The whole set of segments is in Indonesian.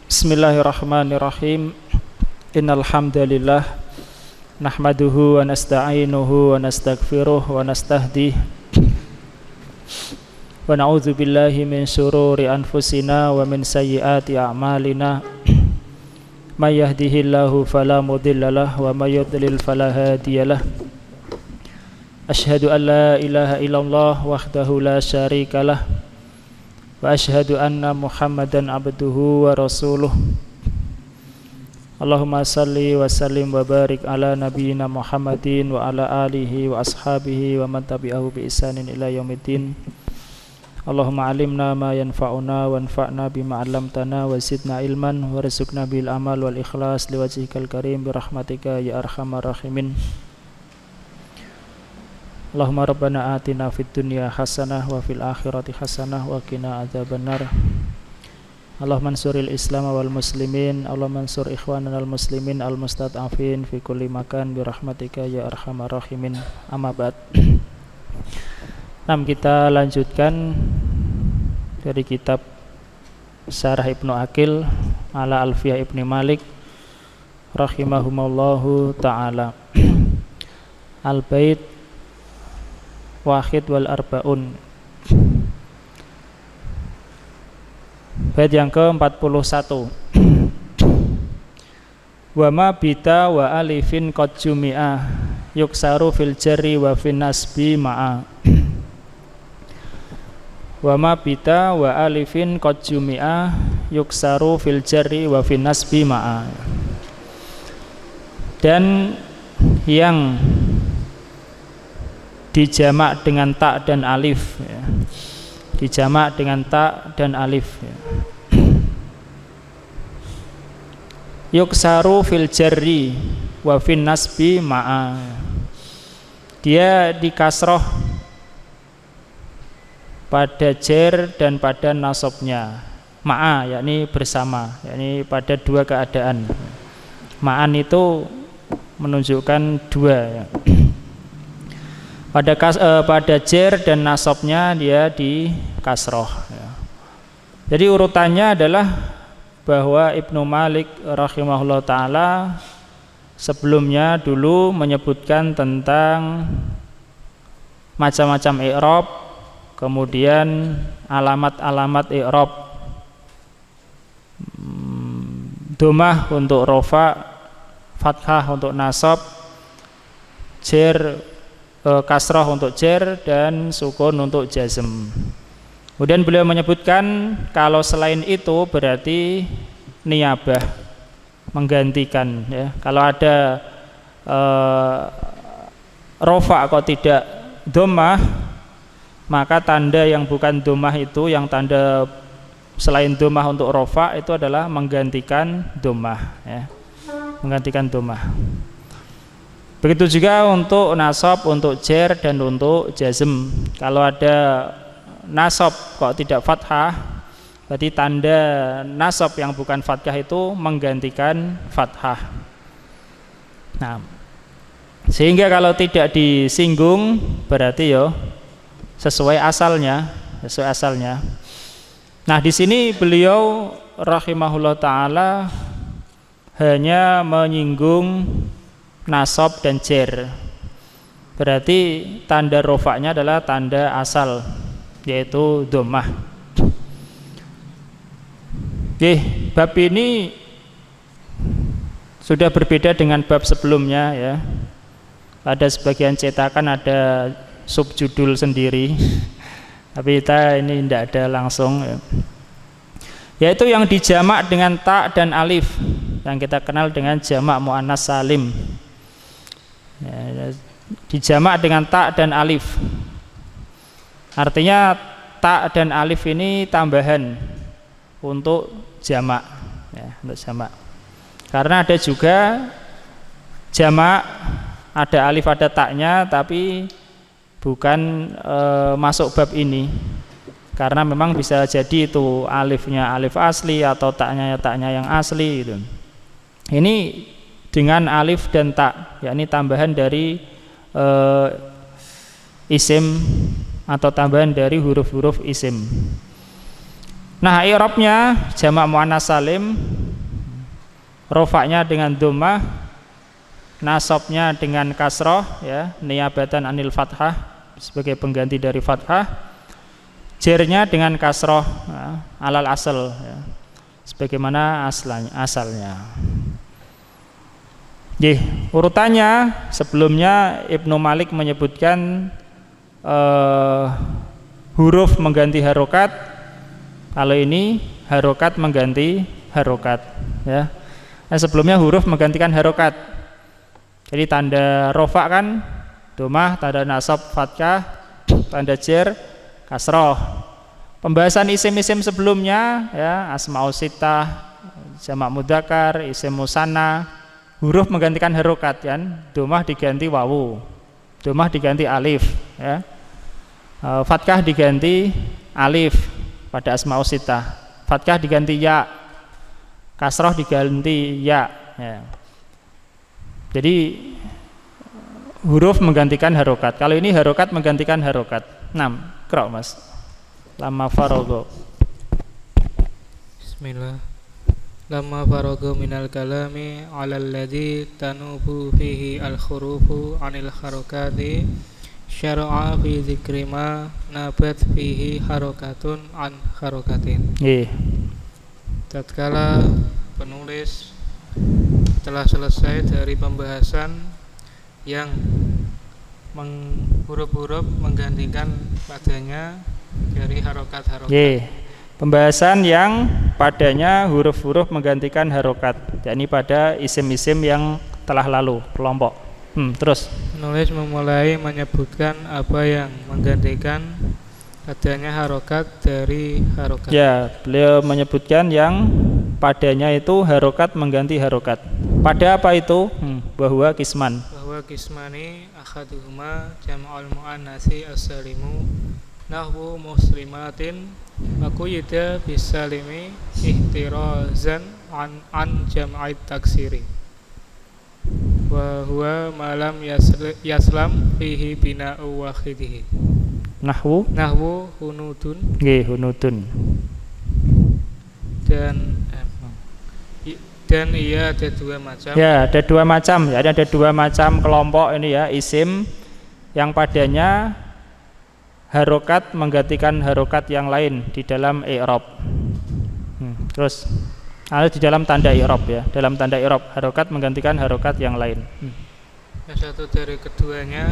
Bismillahirrahmanirrahim. Innal hamdalillah nahmaduhu wa nasta'inuhu wa nastaghfiruh wa nastahdihi wa na'udzu billahi min syururi anfusina wa min sayyiati a'malina. May yahdihillahu fala mudhillalah wa may yudlil fala hadiyalah. Asyhadu an la ilaha illallah wahdahu la syarikalah wa asyhadu anna Muhammadan abduhu wa rasuluh. Allahumma salli wa sallim wa barik ala nabiyyina Muhammadin wa ala alihi wa ashabihi wa man tabi'ahu bi ihsanin ila yaumiddin. Allahumma alimna ma yanfa'una wanfa'na bima 'allamtana wa zidna ilman warzuqna bil amal wal ikhlas liwajhikal karim bi rahmatika ya arhamar rahimin. Allahumma rabbana atina fid dunya hasanah wa fil akhirati hasanah wa qina adzabannar. Allahumma ansuril islam wal muslimin, Allahumma ansur ikhwanana al muslimin al mustad'afin fi kulli makan bi rahmatika ya arhamar rahimin. Amma ba'd. Kita lanjutkan dari kitab Syarah Ibnu Aqil ala Alfiyah Ibnu Malik rahimahumallahu ta'ala. Al-Bait Wahid wal Arba'un. Bait yang ke-41. Wa ma bita wa alifin qad jumi'a yuksaru fil jarri wa fin nasbi ma'a. Wa ma bita wa alifin qad jumi'a yuksaru fil jarri wa fin nasbi ma'a. Dan yang dijamak dengan ta dan alif ya. Dijamak dengan ta dan alif ya. Yuksaru fil jarri wa fin nasbi ma'a. Dia dikasroh pada jar dan pada nasabnya ma'a, yakni bersama, yakni pada dua keadaan. Ma'an itu menunjukkan dua ya. Pada jar dan nasabnya dia di kasroh ya. Jadi urutannya adalah bahwa Ibnu Malik rahimahullah ta'ala sebelumnya dulu menyebutkan tentang macam-macam i'rab, kemudian alamat-alamat i'rab, dhammah untuk rofa, fathah untuk nasab, jar kasrah untuk jar dan sukun untuk jazm. Kemudian beliau menyebutkan kalau selain itu berarti niyabah, menggantikan ya. Kalau ada rofa kok tidak dhammah, maka tanda yang bukan dhammah itu, yang tanda selain dhammah untuk rofa itu adalah menggantikan dhammah ya. Menggantikan dhammah. Begitu juga untuk nasab, untuk jar dan untuk jazm. Kalau ada nasab kok tidak fathah, berarti tanda nasab yang bukan fathah itu menggantikan fathah. Nah, sehingga kalau tidak disinggung berarti sesuai asalnya, sesuai asalnya. Nah, di sini beliau rahimahullah taala hanya menyinggung nasab dan jar. Berarti tanda rofaknya adalah tanda asal, yaitu dhammah. Oke, bab ini sudah berbeda dengan bab sebelumnya ya. Pada sebagian cetakan ada subjudul sendiri, tapi kita ini tidak ada langsung ya. Yaitu yang dijamak dengan ta dan alif, yang kita kenal dengan jamak muannas salim ya, dijamak dengan ta dan alif. Artinya ta dan alif ini tambahan untuk jamak ya, untuk jamak. Karena ada juga jamak ada alif ada taknya tapi bukan masuk bab ini. Karena memang bisa jadi itu alifnya alif asli atau taknya yang asli gitu. Ini dengan alif dan ta, yakni tambahan dari isim atau tambahan dari huruf-huruf isim. Nah, i'rabnya jamak muannats salim, rofaknya dengan dhammah, nasabnya dengan kasroh ya, niyabatan anil fathah sebagai pengganti dari fathah, jernya dengan kasroh ya, alal asal ya, sebagaimana asalnya. Urutannya sebelumnya Ibnu Malik menyebutkan huruf mengganti harokat. Kalau ini harokat mengganti harokat ya. Nah, sebelumnya huruf menggantikan harokat. Jadi tanda rofa kan dhammah, tanda nasab fathah, tanda jer kasroh. Pembahasan isim-isim sebelumnya ya, asmaul sittah, jamak mudzakkar, isim musanna, huruf menggantikan harokat kan, dhammah diganti wawu, dhammah diganti alif ya. Fathah diganti alif pada asmaul sittah, fathah diganti ya, kasroh diganti ya, ya. Jadi huruf menggantikan harokat. Kalau ini harokat menggantikan harokat. 6. Qra' Mas. Lama faragha. Bismillah. Lama faragha minal kalami 'alal ladzi tanubu fihi al-hurufu 'anil harakati syar'a fi dzikri ma nabat fihi harakatun an harakatin. Tatkala penulis telah selesai dari pembahasan yang huruf-huruf menggantikan padanya dari harokat-harokat. Pembahasan yang padanya huruf-huruf menggantikan harokat, yakni pada isim-isim yang telah lalu kelompok. Terus penulis memulai menyebutkan apa yang menggantikan adanya harokat dari harokat. Ya, beliau menyebutkan yang padanya itu harokat mengganti harokat. Pada apa itu? Bahwa kisman. Bahwa kismani akhaduhuma jam'ul muannatsi as-salimu nahwu muslimatin maquyida bisalimi ihtirazan an jam'ait taksiri. Wa huwa malam yaslam fihi bina'u wahidihi. Nahwu hunudun. Hunudun. Dan ia ada dua macam. Ya, ada dua macam. Ya, ada dua macam kelompok ini ya, isim yang padanya harokat menggantikan harokat yang lain di dalam i'rab. Terus ada di dalam tanda i'rab ya, dalam tanda i'rab harokat menggantikan harokat yang lain. Yang satu dari keduanya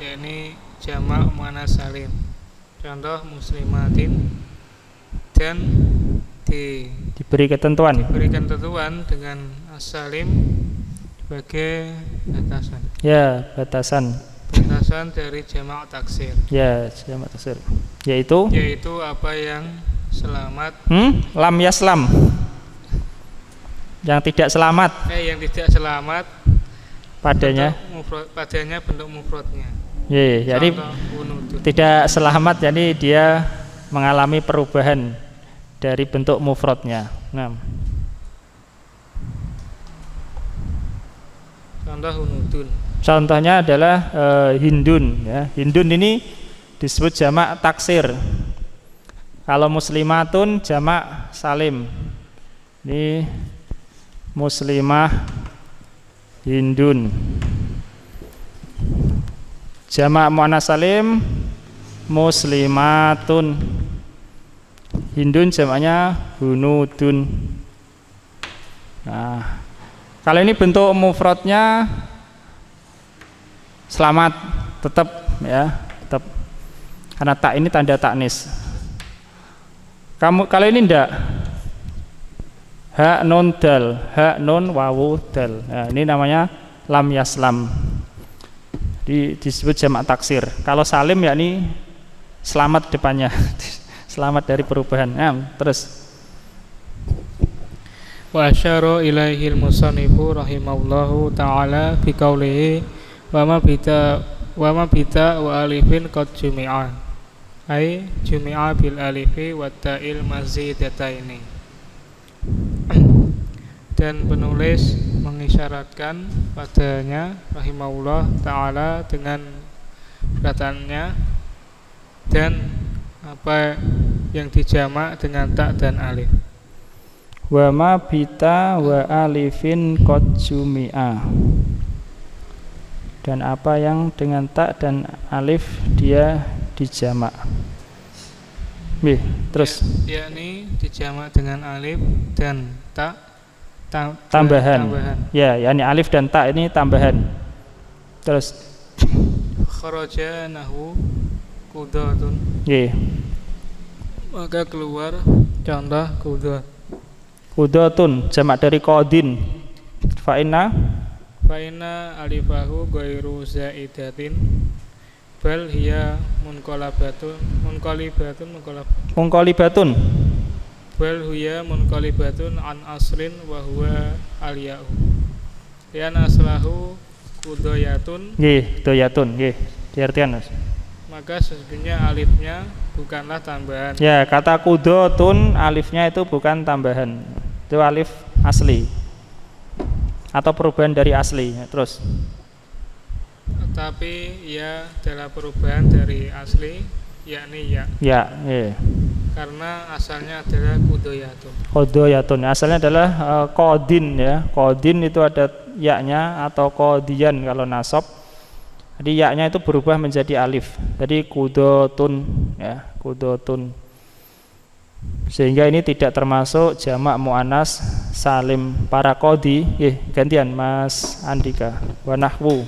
yakni jamak muannats salim. Contoh muslimatin, dan diberikan ketentuan dengan as-salim sebagai batasan. Ya, batasan dari jamak taksir. Ya, jamak taksir. Yaitu apa yang selamat. Lam yaslam. Yang tidak selamat. Yang tidak selamat padanya bentuk mufradnya. Jadi tidak selamat, jadi dia mengalami perubahan dari bentuk mufradnya. Contoh hunudun. Contohnya adalah hindun ya. Hindun ini disebut jamak taksir. Kalau muslimatun jamak salim. Ini muslimah hindun. Jamak muannats salim muslimatun. Hindun jamaknya hunudun. Nah, kalau ini bentuk mufradnya selamat tetap ya, tetap. Karena tak ini tanda taknis. Kalau ini enggak, ha nun dal, ha nun wawu dal. Nah, ini namanya lam yaslam. Disebut jamak taksir. Kalau salim yakni selamat depannya. Selamat dari perubahan. Terus wa asyara ilaihil musannifu rahimahullahu ta'ala fi qawlihi wa ma bita wa alifin qad jumi'a ai jumi'a bil alifi wa ta'il mazidataini. Dan penulis mengisyaratkan padanya rahimahullah ta'ala dengan perkataannya dan apa yang dijamak dengan tak dan alif. Wa ma bita wa alifin qad jumi'a. Dan apa yang dengan tak dan alif dia dijamak. Terus yakni dijamak dengan alif dan tak tambahan. Ya, yakni alif dan tak ini tambahan. Terus kharaja nahu qudatun. Maka keluar contoh qudat. Qudatun jamak dari qadin. Fa inna alifahu ghairu zaidatin bal hiya munqalibatun bal hiya munqalibatun an aslin wa huwa al-ya'u yan aslahu qudoyatun doyatun diartikan Mas. Maka sesungguhnya alifnya bukanlah tambahan. Ya, kata qudotun alifnya itu bukan tambahan, itu alif asli atau perubahan dari asli. Terus tapi ia adalah perubahan dari asli, yakni ya. Karena asalnya adalah qudoyatun asalnya adalah qadin ya. Qadin itu ada yaknya atau qadiyan kalau nasab. Jadi yaknya itu berubah menjadi alif. Jadi qudotun ya, qudotun. Sehingga ini tidak termasuk jamak muannas salim para qadi. Gantian Mas Andika. Wa nahwu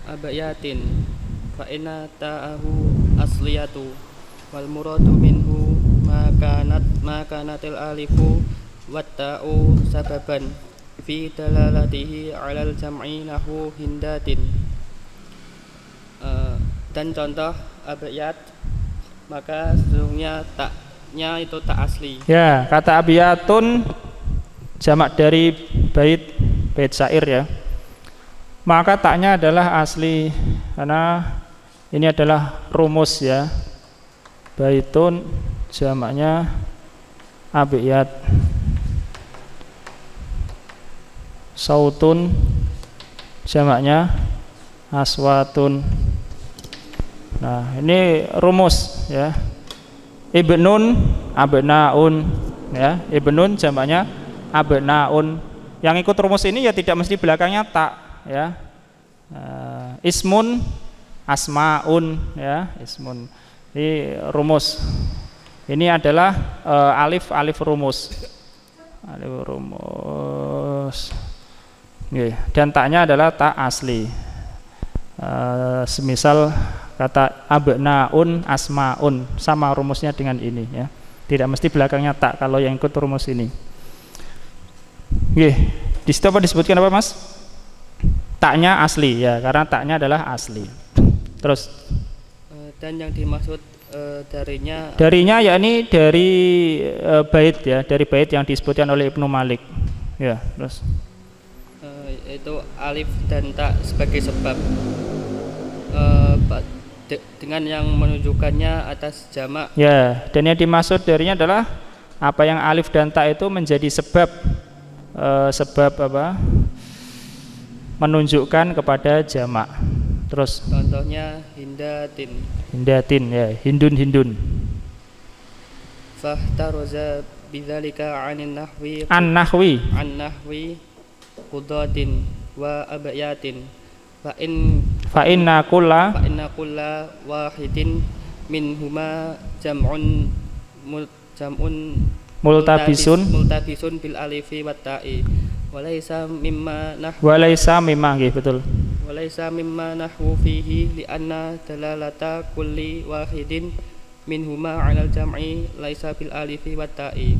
abayatin fa inna ta'ahu asliyatu wal muradu minhu ma kanatil alifu wat ta'u sababan fi dalalatihi 'alal jam'i lahu hindatin. Dan contoh abayat, maka sesungguhnya taknya itu tak asli. Ya, kata abiyatun jamak dari bait syair ya. Maka taknya adalah asli karena ini adalah rumus ya. Baitun jamaknya abiyat. Sautun jamaknya aswatun. Nah, ini rumus ya. Ibnun abnaun ya. Ibnun jamaknya abnaun. Yang ikut rumus ini ya tidak mesti belakangnya tak ya. Ismun asmaun ya, ismun. Ini rumus. Ini adalah alif rumus. Alif rumus. Dan taknya adalah tak asli. Semisal kata abnaun asmaun, sama rumusnya dengan ini ya. Tidak mesti belakangnya tak kalau yang ikut rumus ini. Di situ apa disebutkan apa Mas? Taknya asli ya, karena taknya adalah asli. Terus dan yang dimaksud darinya yakni dari bait ya, dari bait yang disebutkan oleh Ibnu Malik. Ya, terus itu alif dan tak sebagai sebab dengan yang menunjukkannya atas jamak. Ya, dan yang dimaksud darinya adalah apa yang alif dan ta itu menjadi sebab apa? Menunjukkan kepada jamak. Terus contohnya hindatin. Hindatin ya, hindun. Fahtaroza bidzalika 'anin nahwi. An nahwi qudatin wa abayatin. Fa inna kulla wahidin minhuma jam'un multabisun bil alifi wat ta'i walaysa mimma betul. Walaysa mimma nahwu fihi li anna dalalata kulli wahidin minhuma 'alal jam'i laisa bil alifi wat ta'i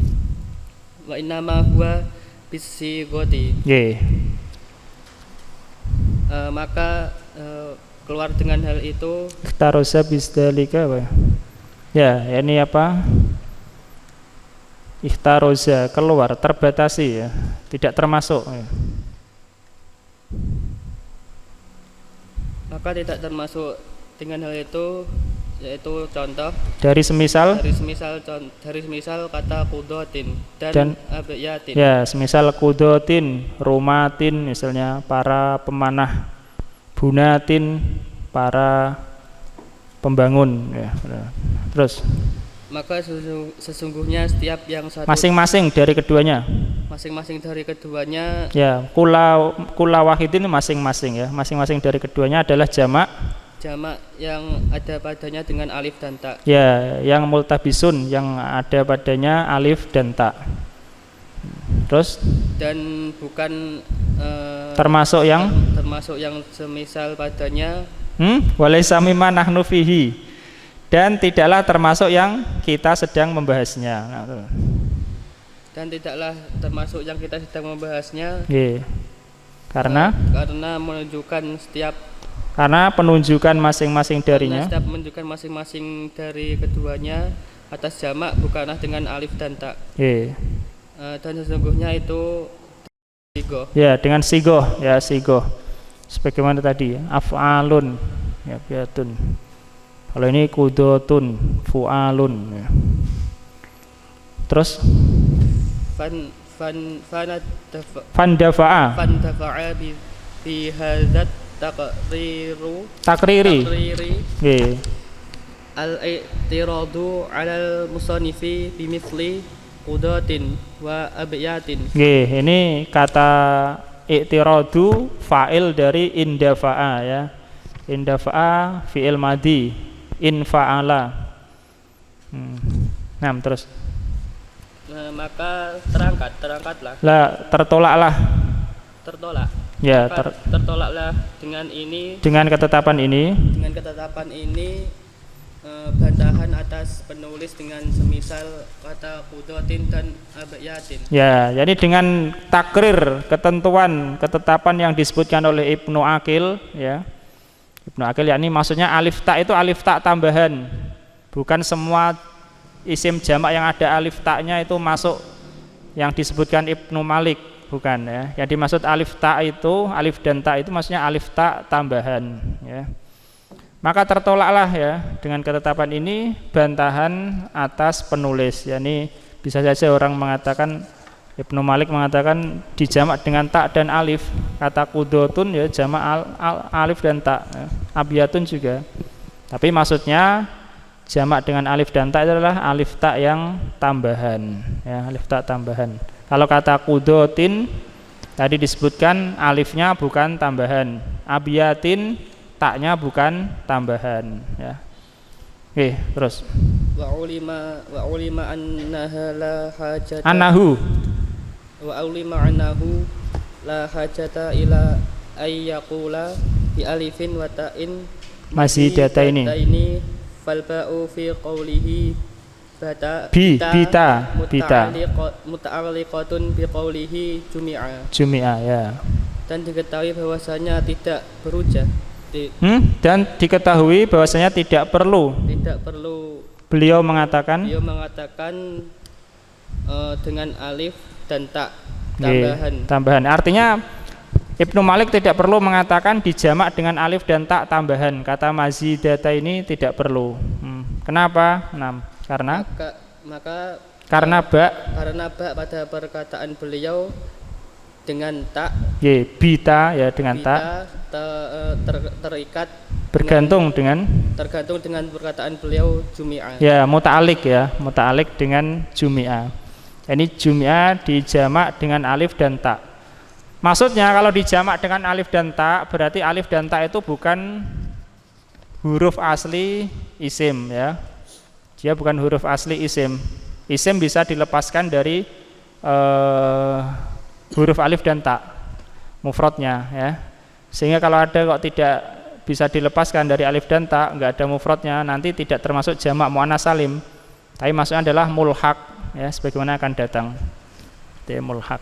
wa inna ma huwa bisigoti. Maka keluar dengan hal itu ikhtarosa bisdalika apa? Ya, ini apa? Ikhtaroza keluar, terbatasi ya, tidak termasuk ya. Maka tidak termasuk dengan hal itu, yaitu contoh dari semisal kata kudotin dan abayatin. Ya, semisal kudotin, rumatin misalnya para pemanah, bunatin para pembangun ya. Terus Maka sesungguhnya setiap yang satu masing-masing dari keduanya masing-masing dari keduanya ya, kula wahidin masing-masing ya, masing-masing dari keduanya adalah jamak yang ada padanya dengan alif dan ta. ya, yang multabisun yang ada padanya alif dan ta. Terus Dan bukan termasuk yang semisal padanya walaysa mimma nahnu fihi, dan tidaklah termasuk yang kita sedang membahasnya. dan tidaklah termasuk yang kita sedang membahasnya. Karena penunjukan masing-masing darinya. Setiap menunjukkan masing-masing dari keduanya atas jamak bukanlah dengan alif dan ta. Dan sesungguhnya itu sigoh. Ya, dengan sigoh ya, sigoh. Sebagaimana tadi af'alun ya, biatun. Kalau ini kudotun, fu'alun ya. Terus fandafa'a bi hadzat takriri al-i'tiradu 'alal musannifi bimithli qudatin wa abyatin. Ini kata i'tiradu fa'il dari indafa'a ya. Indafa'a fi'il madhi, infa'ala. Nah, terus maka terangkatlah. Tertolaklah. Ya, tertolaklah dengan ketetapan ini. Bantahan atas penulis dengan semisal kata qudatin dan abyatin. Ya, jadi dengan takrir ketetapan yang disebutkan oleh Ibnu Aqil ya. Ibnu Aqil yakni maksudnya alif ta itu alif ta tambahan. Bukan semua isim jamak yang ada alif ta-nya itu masuk yang disebutkan Ibnu Malik, bukan ya. Yang dimaksud alif ta itu, alif dan ta itu maksudnya alif ta tambahan ya. Maka tertolaklah ya dengan ketetapan ini bantahan atas penulis. Yani bisa saja orang mengatakan, Ibnu Malik mengatakan dijamak dengan ta dan alif. Kata kudotun ya jamak alif dan ta ya. Abiyatun juga. Tapi maksudnya jamak dengan alif dan ta adalah alif ta yang tambahan ya, alif ta tambahan. Kalau kata kudotin tadi disebutkan alifnya bukan tambahan, abiyatin taknya bukan tambahan ya. Oke, terus Wa ulima annaha la hajata annahu la hajata ila ayyaqula bi alifin wa ta'in mazidata ini fal ba'u fi qawlihi bita muta'alliqatun bi qawlihi jumi'a ya. Dan diketahui bahwasanya tidak berujar dan diketahui bahwasanya tidak perlu beliau mengatakan dengan alif dan ta tambahan. Artinya Ibnu Malik tidak perlu mengatakan dijamak dengan alif dan ta tambahan. Kata mazidata ini tidak perlu. Kenapa? Karena ba pada perkataan beliau dengan ta bita ya, dengan ta terikat bergantung dengan perkataan beliau jumi'a ya, muta'alik dengan jumi'a. Ini jumi'a dijamak dengan alif dan ta. Maksudnya kalau dijamak dengan alif dan ta berarti alif dan ta itu bukan huruf asli isim ya. Dia bukan huruf asli isim. Isim bisa dilepaskan dari huruf alif dan ta mufradnya ya. Sehingga kalau ada kok tidak bisa dilepaskan dari alif dan ta, enggak ada mufradnya, nanti tidak termasuk jamak muannats salim. Tapi maksudnya adalah mulhaq ya, sebagaimana akan datang. Itu mulhaq.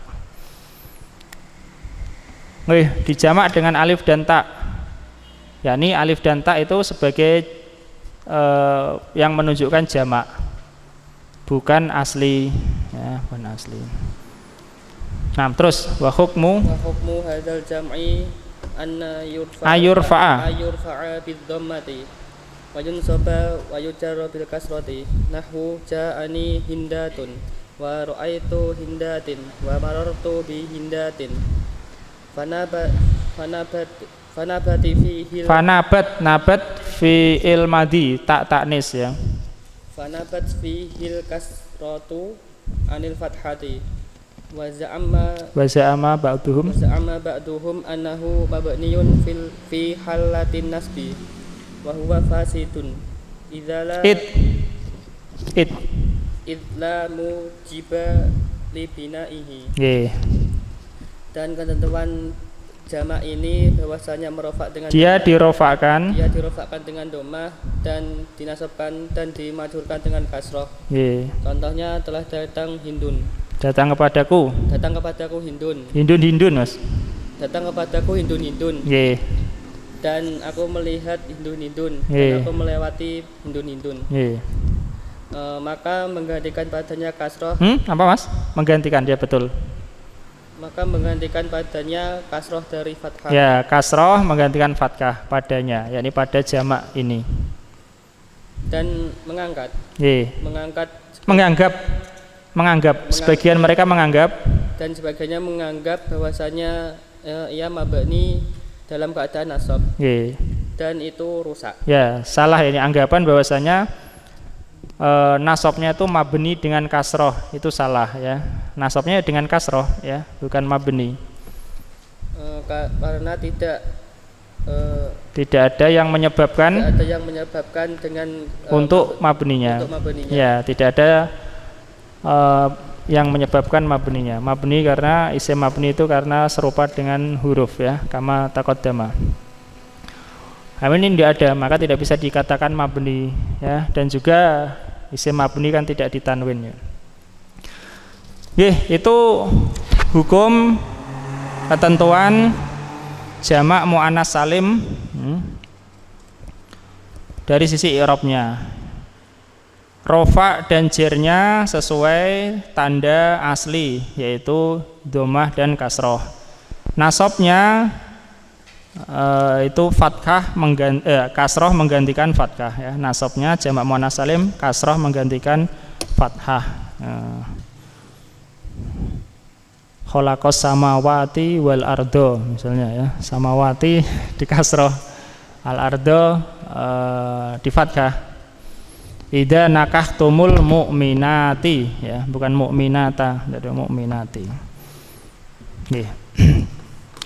Dijamak dengan alif dan ta. Yakni alif dan ta itu sebagai yang menunjukkan jamak. Bukan asli ya, bukan asli. Nah, terus wa hukmu hadzal jam'i anna ayurfa'a bid dhammati wa yunsaba wa yujarra bil kasrati nahwu ja'ani hindatun wa ra'aitu hindatin wa marartu bi hindatin Fanabat, nabat fi ilmadi tak taknis ya. Fanabat fihil kasratu anil fathati wa Za'ama ba'duhum annahu mabniyun fi halatin nasbi wa huwa fasidun idzala idla mujiba li binaihi. Dan ketentuan jamak ini bahwasanya merofak dengan dia dirofakkan dengan domah dan dinasabkan dan dimajurkan dengan kasroh. Contohnya telah datang Hindun. Datang kepadaku Hindun Mas. Datang kepadaku Hindun. Dan aku melihat Hindun. Dan aku melewati Hindun. Maka menggantikan padanya kasroh. Apa Mas? Menggantikan dia betul. Maka menggantikan padanya kasroh dari fathah. Ya, kasroh menggantikan fathah padanya, yakni pada jamak ini. Dan menganggap. Sebagian mereka menganggap. Dan sebagiannya menganggap bahwasanya ia mabni dalam keadaan nasab. Dan itu rusak. Ya, salah ini anggapan bahwasanya nasabnya itu mabni dengan kasroh, itu salah ya. Nasabnya dengan kasroh ya, bukan mabni. Karena tidak ada yang menyebabkan dengan untuk mabninya. Ya, tidak ada yang menyebabkan mabninya. Mabni karena isim mabni itu karena serupa dengan huruf ya, kama taqaddama. Ini tidak ada, maka tidak bisa dikatakan mabni ya, dan juga isim mabni kan tidak ditanwin ya. Itu hukum ketentuan jamak muannas salim dari sisi i'rabnya. Rofa dan jernya sesuai tanda asli, yaitu domah dan kasroh. Nasabnya itu fathah kasroh menggantikan fathah ya. Nasabnya jamak muannas salim, kasroh menggantikan fathah. Khalaqas samawati wal ardo misalnya ya, samawati di kasroh, al ardo di fathah. Idza nakahtumul mu'minati ya, bukan mu'minata, jadi mu'minati.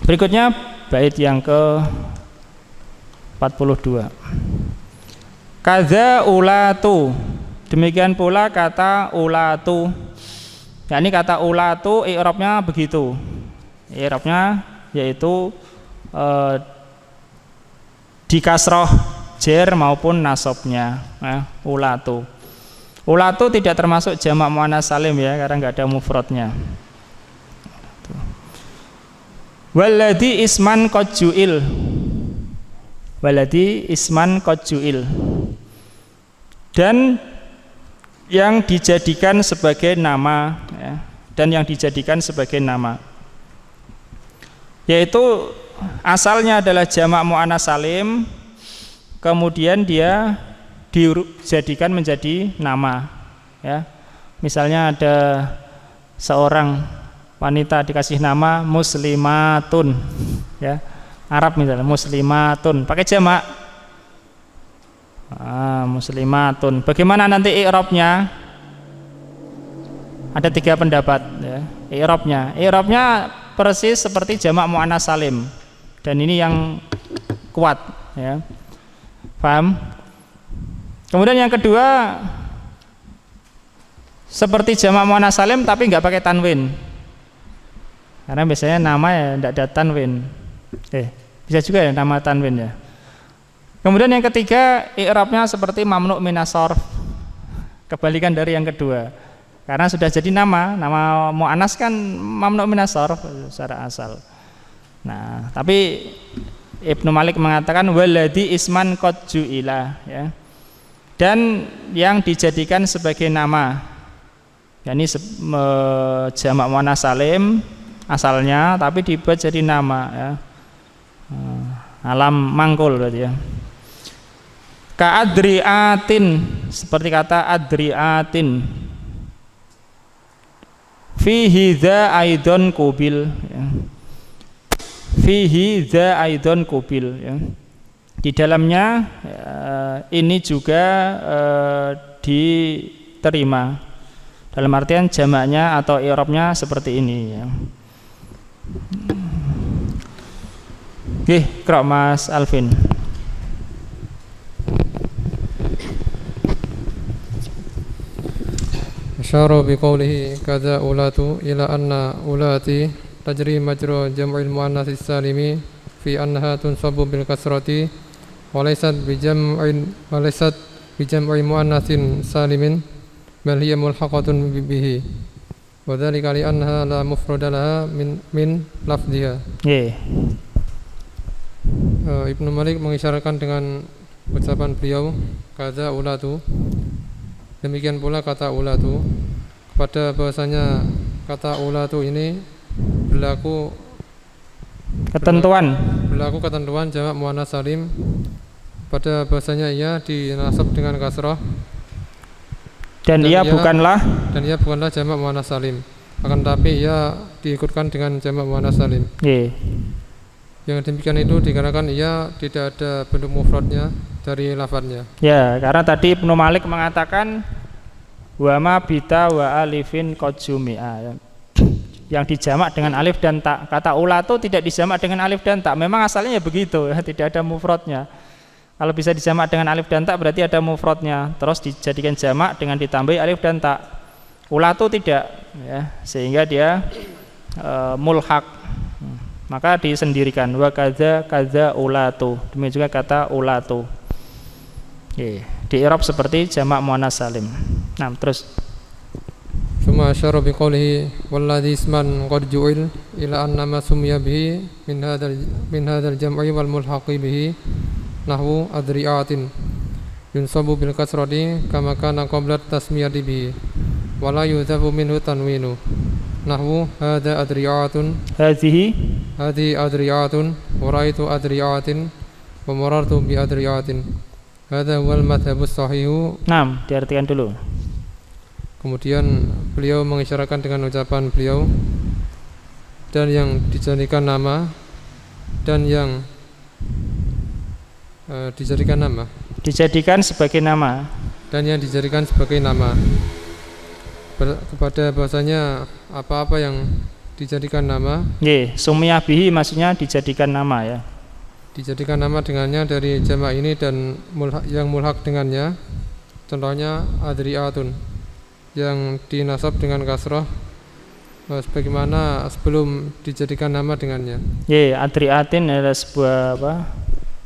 Berikutnya bait yang ke 42. Kadza ulatu, demikian pula kata ulatu. Ya, ini kata ulatu i'rabnya begitu. I'rabnya yaitu di kasroh jer maupun nasabnya. Ulatu. Ulatu tidak termasuk jamak muannas salim ya, karena enggak ada mufradnya. Waladi isman qad ju'il. Waladi isman qad ju'il. Dan yang dijadikan sebagai nama ya, dan yang dijadikan sebagai nama, yaitu asalnya adalah jamak muannas salim, kemudian dia dijadikan menjadi nama ya. Misalnya ada seorang wanita dikasih nama muslimatun ya, Arab misalnya muslimatun, pakai jamak. Muslimatun. Bagaimana nanti i'rabnya? Ada 3 pendapat ya. I'rabnya persis seperti jamak muannas salim, dan ini yang kuat ya. Paham? Kemudian yang kedua seperti jamak muannas salim tapi enggak pakai tanwin. Karena biasanya nama ya enggak ada tanwin. Bisa juga ya nama tanwin ya. Kemudian yang ketiga, i'rabnya seperti mamnu' minas shorf, kebalikan dari yang kedua. Karena sudah jadi nama mu'annas kan mamnu' minas shorf secara asal. Nah, tapi Ibnu Malik mengatakan waladi isman qad ju'ila ya. Dan yang dijadikan sebagai nama, yakni jamak muannas salim asalnya tapi dibuat jadi nama ya. Alam mangkul berarti ya. Ka adriatin, seperti kata adriatin. Fihi dza aidon kubil ya. fihi dza aidon kubil ya. Di dalamnya ini juga diterima. Dalam artian jamaknya atau i'rabnya seperti ini ya. Oke, Qra' Mas Alvin. Asyara biqaulihi kadza ulatu ila anna ulati tajri majra jam'il muannats salimi fi annaha tunsabu bil kasrati wa laysat bi jam'i muannatsin salimin bal hiya mulhaqatun bihi wa dzalika li annaha la mufrada laha min lafdhiha. Ibnu Malik mengisyaratkan dengan ucapan beliau kadza ulatu, demikian pula kata ulatu, kepada bahasanya kata ulatu ini berlaku ketentuan jamak muannats salim. Pada bahasanya ia dinasab dengan kasrah dan ia bukanlah jamak muannats salim, akan tapi ia diikutkan dengan jamak muannats salim. Yang demikian itu dikarenakan ia tidak ada bentuk mufradnya dari lafadznya. Ya, karena tadi Ibnu Malik mengatakan wa ma bita wa alifin qad jumi'a, yang dijamak dengan alif dan tak. Kata ulatu tidak dijamak dengan alif dan tak. Memang asalnya ya begitu ya, tidak ada mufradnya. Kalau bisa dijamak dengan alif dan tak berarti ada mufradnya. Terus dijadikan jamak dengan ditambahi alif dan tak. Ulatu tidak ya, sehingga dia mulhaq. Maka disendirikan wa kadza ulatu. Demikian juga kata ulatu. Di i'rab seperti jamak muannats salim. Nah, terus Summa asyara biqaulihi walladzi isman qad ju'il ila anna ma sumiya bihi min hadzal jam'i wal mulhaqi bihi nahwu adri'atin yunsabu bil kasrati kama kana qabla tasmiyati bihi wa la yudhafu minhu tanwinu nahwu hadza adri'atun hadhi adri'atun wa ra'aitu adri'atin wa marartu bi adri'atin. Hadza wal madhhabus sahihu. Nah, diartikan dulu. Kemudian beliau mengisyaratkan dengan ucapan beliau dan yang dijadikan nama dan yang dijadikan sebagai nama dan yang dijadikan sebagai nama. Kepada bahasanya apa-apa yang dijadikan nama. Sumiyah bihi maksudnya dijadikan nama ya. Dijadikan nama dengannya dari jamak ini dan yang mulhaq dengannya. Contohnya adri'atun yang dinasab dengan kasrah sebagaimana sebelum dijadikan nama dengannya. Adri'atin adalah sebuah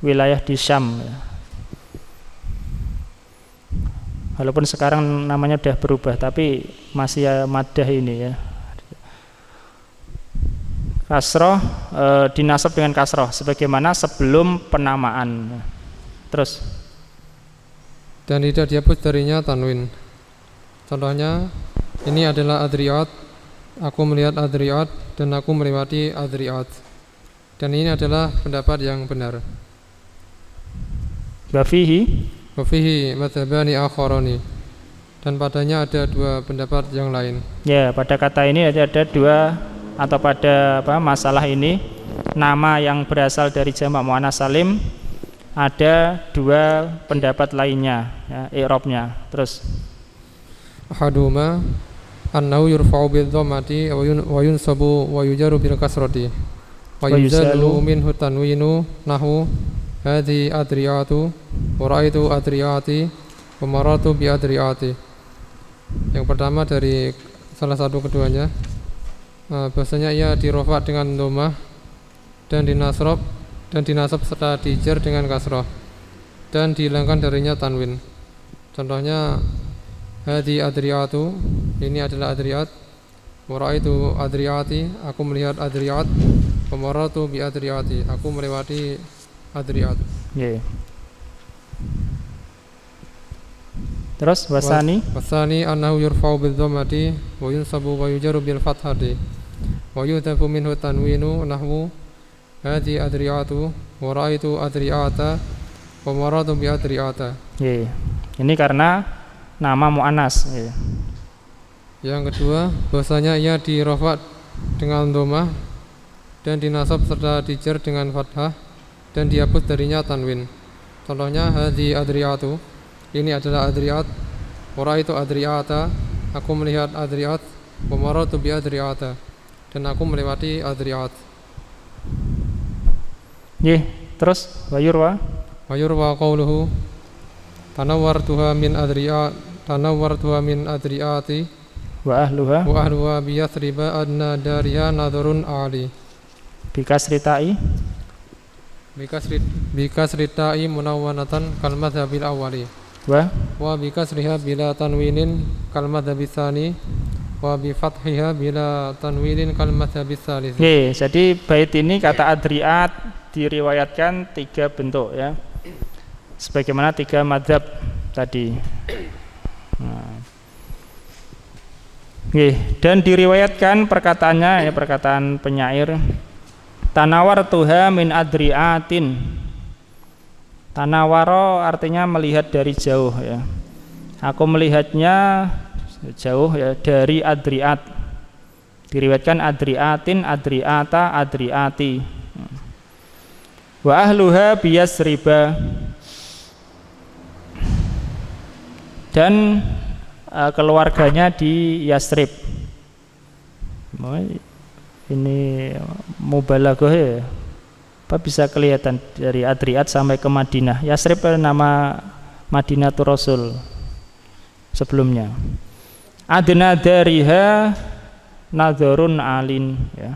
wilayah di Syam ya. Walaupun sekarang namanya sudah berubah tapi masih maddah ini ya. Kasroh dinasab dengan kasroh sebagaimana sebelum penamaan. Terus dan tidak dihapus darinya tanwin. Contohnya ini adalah adriat, aku melihat adriat dan aku melewati adriat. Dan ini adalah pendapat yang benar. Wafihi madhabani akharani, dan padanya ada dua pendapat yang lain. Ya, pada kata ini ada dua, atau pada masalah ini nama yang berasal dari jamak muannats salim ada dua pendapat lainnya ya, i'rabnya. Terus ahaduma annahu yurfa'u bil dhammati wa yunsabu wa yujaru bil kasrati wa yuzalu minhu tanwinu nahwu hadhi adriyatu wa ra'aitu adriyati wa maratu bi adriyati. Yang pertama dari salah satu keduanya, bahasanya ia dirofa dengan dhammah dan dinasab serta dijar dengan kasrah dan dihilangkan darinya tanwin. Contohnya hadhi adriyatu, ini adalah adriyat, wa ra'aitu adriyati, aku melihat adriyat, wa maratu bi adriyati, aku melewati adriyat. Terus wasani annahu yurfa'u bil dhammati wa yunsabu wa yujaru bil fathati wa yudhafu minhu tanwinu nahwu hadhi adriyatu wa ra'aitu adriyata wa maratu bi adriyata. Ini karena nama muannas. Yang kedua, bahasanya ia dirofa dengan dhammah dan dinasab serta dijer dengan fathah dan dihapus darinya tanwin. Contohnya hadhi adriyatu, ini adalah adriyat. Ora itu adriyata, aku melihat adriyat. Wa marartu bi adriyata, dan aku melewati adriyat. Nggih, terus wayurwa. Wayurwa qauluhu tanawwartuha min adriyati Wa ahluha bi yathriba adna dariha nadharun ali. bikasritai Bikasritai munawwanatan kal madhabil awwali wa bikasriha bila tanwinin kal madhabil tsani wa bi fathiha bila tanwinin kal madhabil tsalits. Oke, jadi bait ini kata adriat diriwayatkan 3 bentuk ya. Sebagaimana 3 madhab tadi. Dan diriwayatkan perkataannya ya, perkataan penyair tanawwartuha min adriatin. Tanawaro artinya melihat dari jauh ya. Aku melihatnya jauh ya dari adriat. Diriwayatkan adriatin, adriata, adriati. Wa ahluha biyasriba, dan keluarganya di Yasrib. Ini mubalaghah ya. Apa bisa kelihatan dari Adriat sampai ke Madinah. Yasrib nama Madinatul Rasul sebelumnya. Adna dariha nadharun alin ya.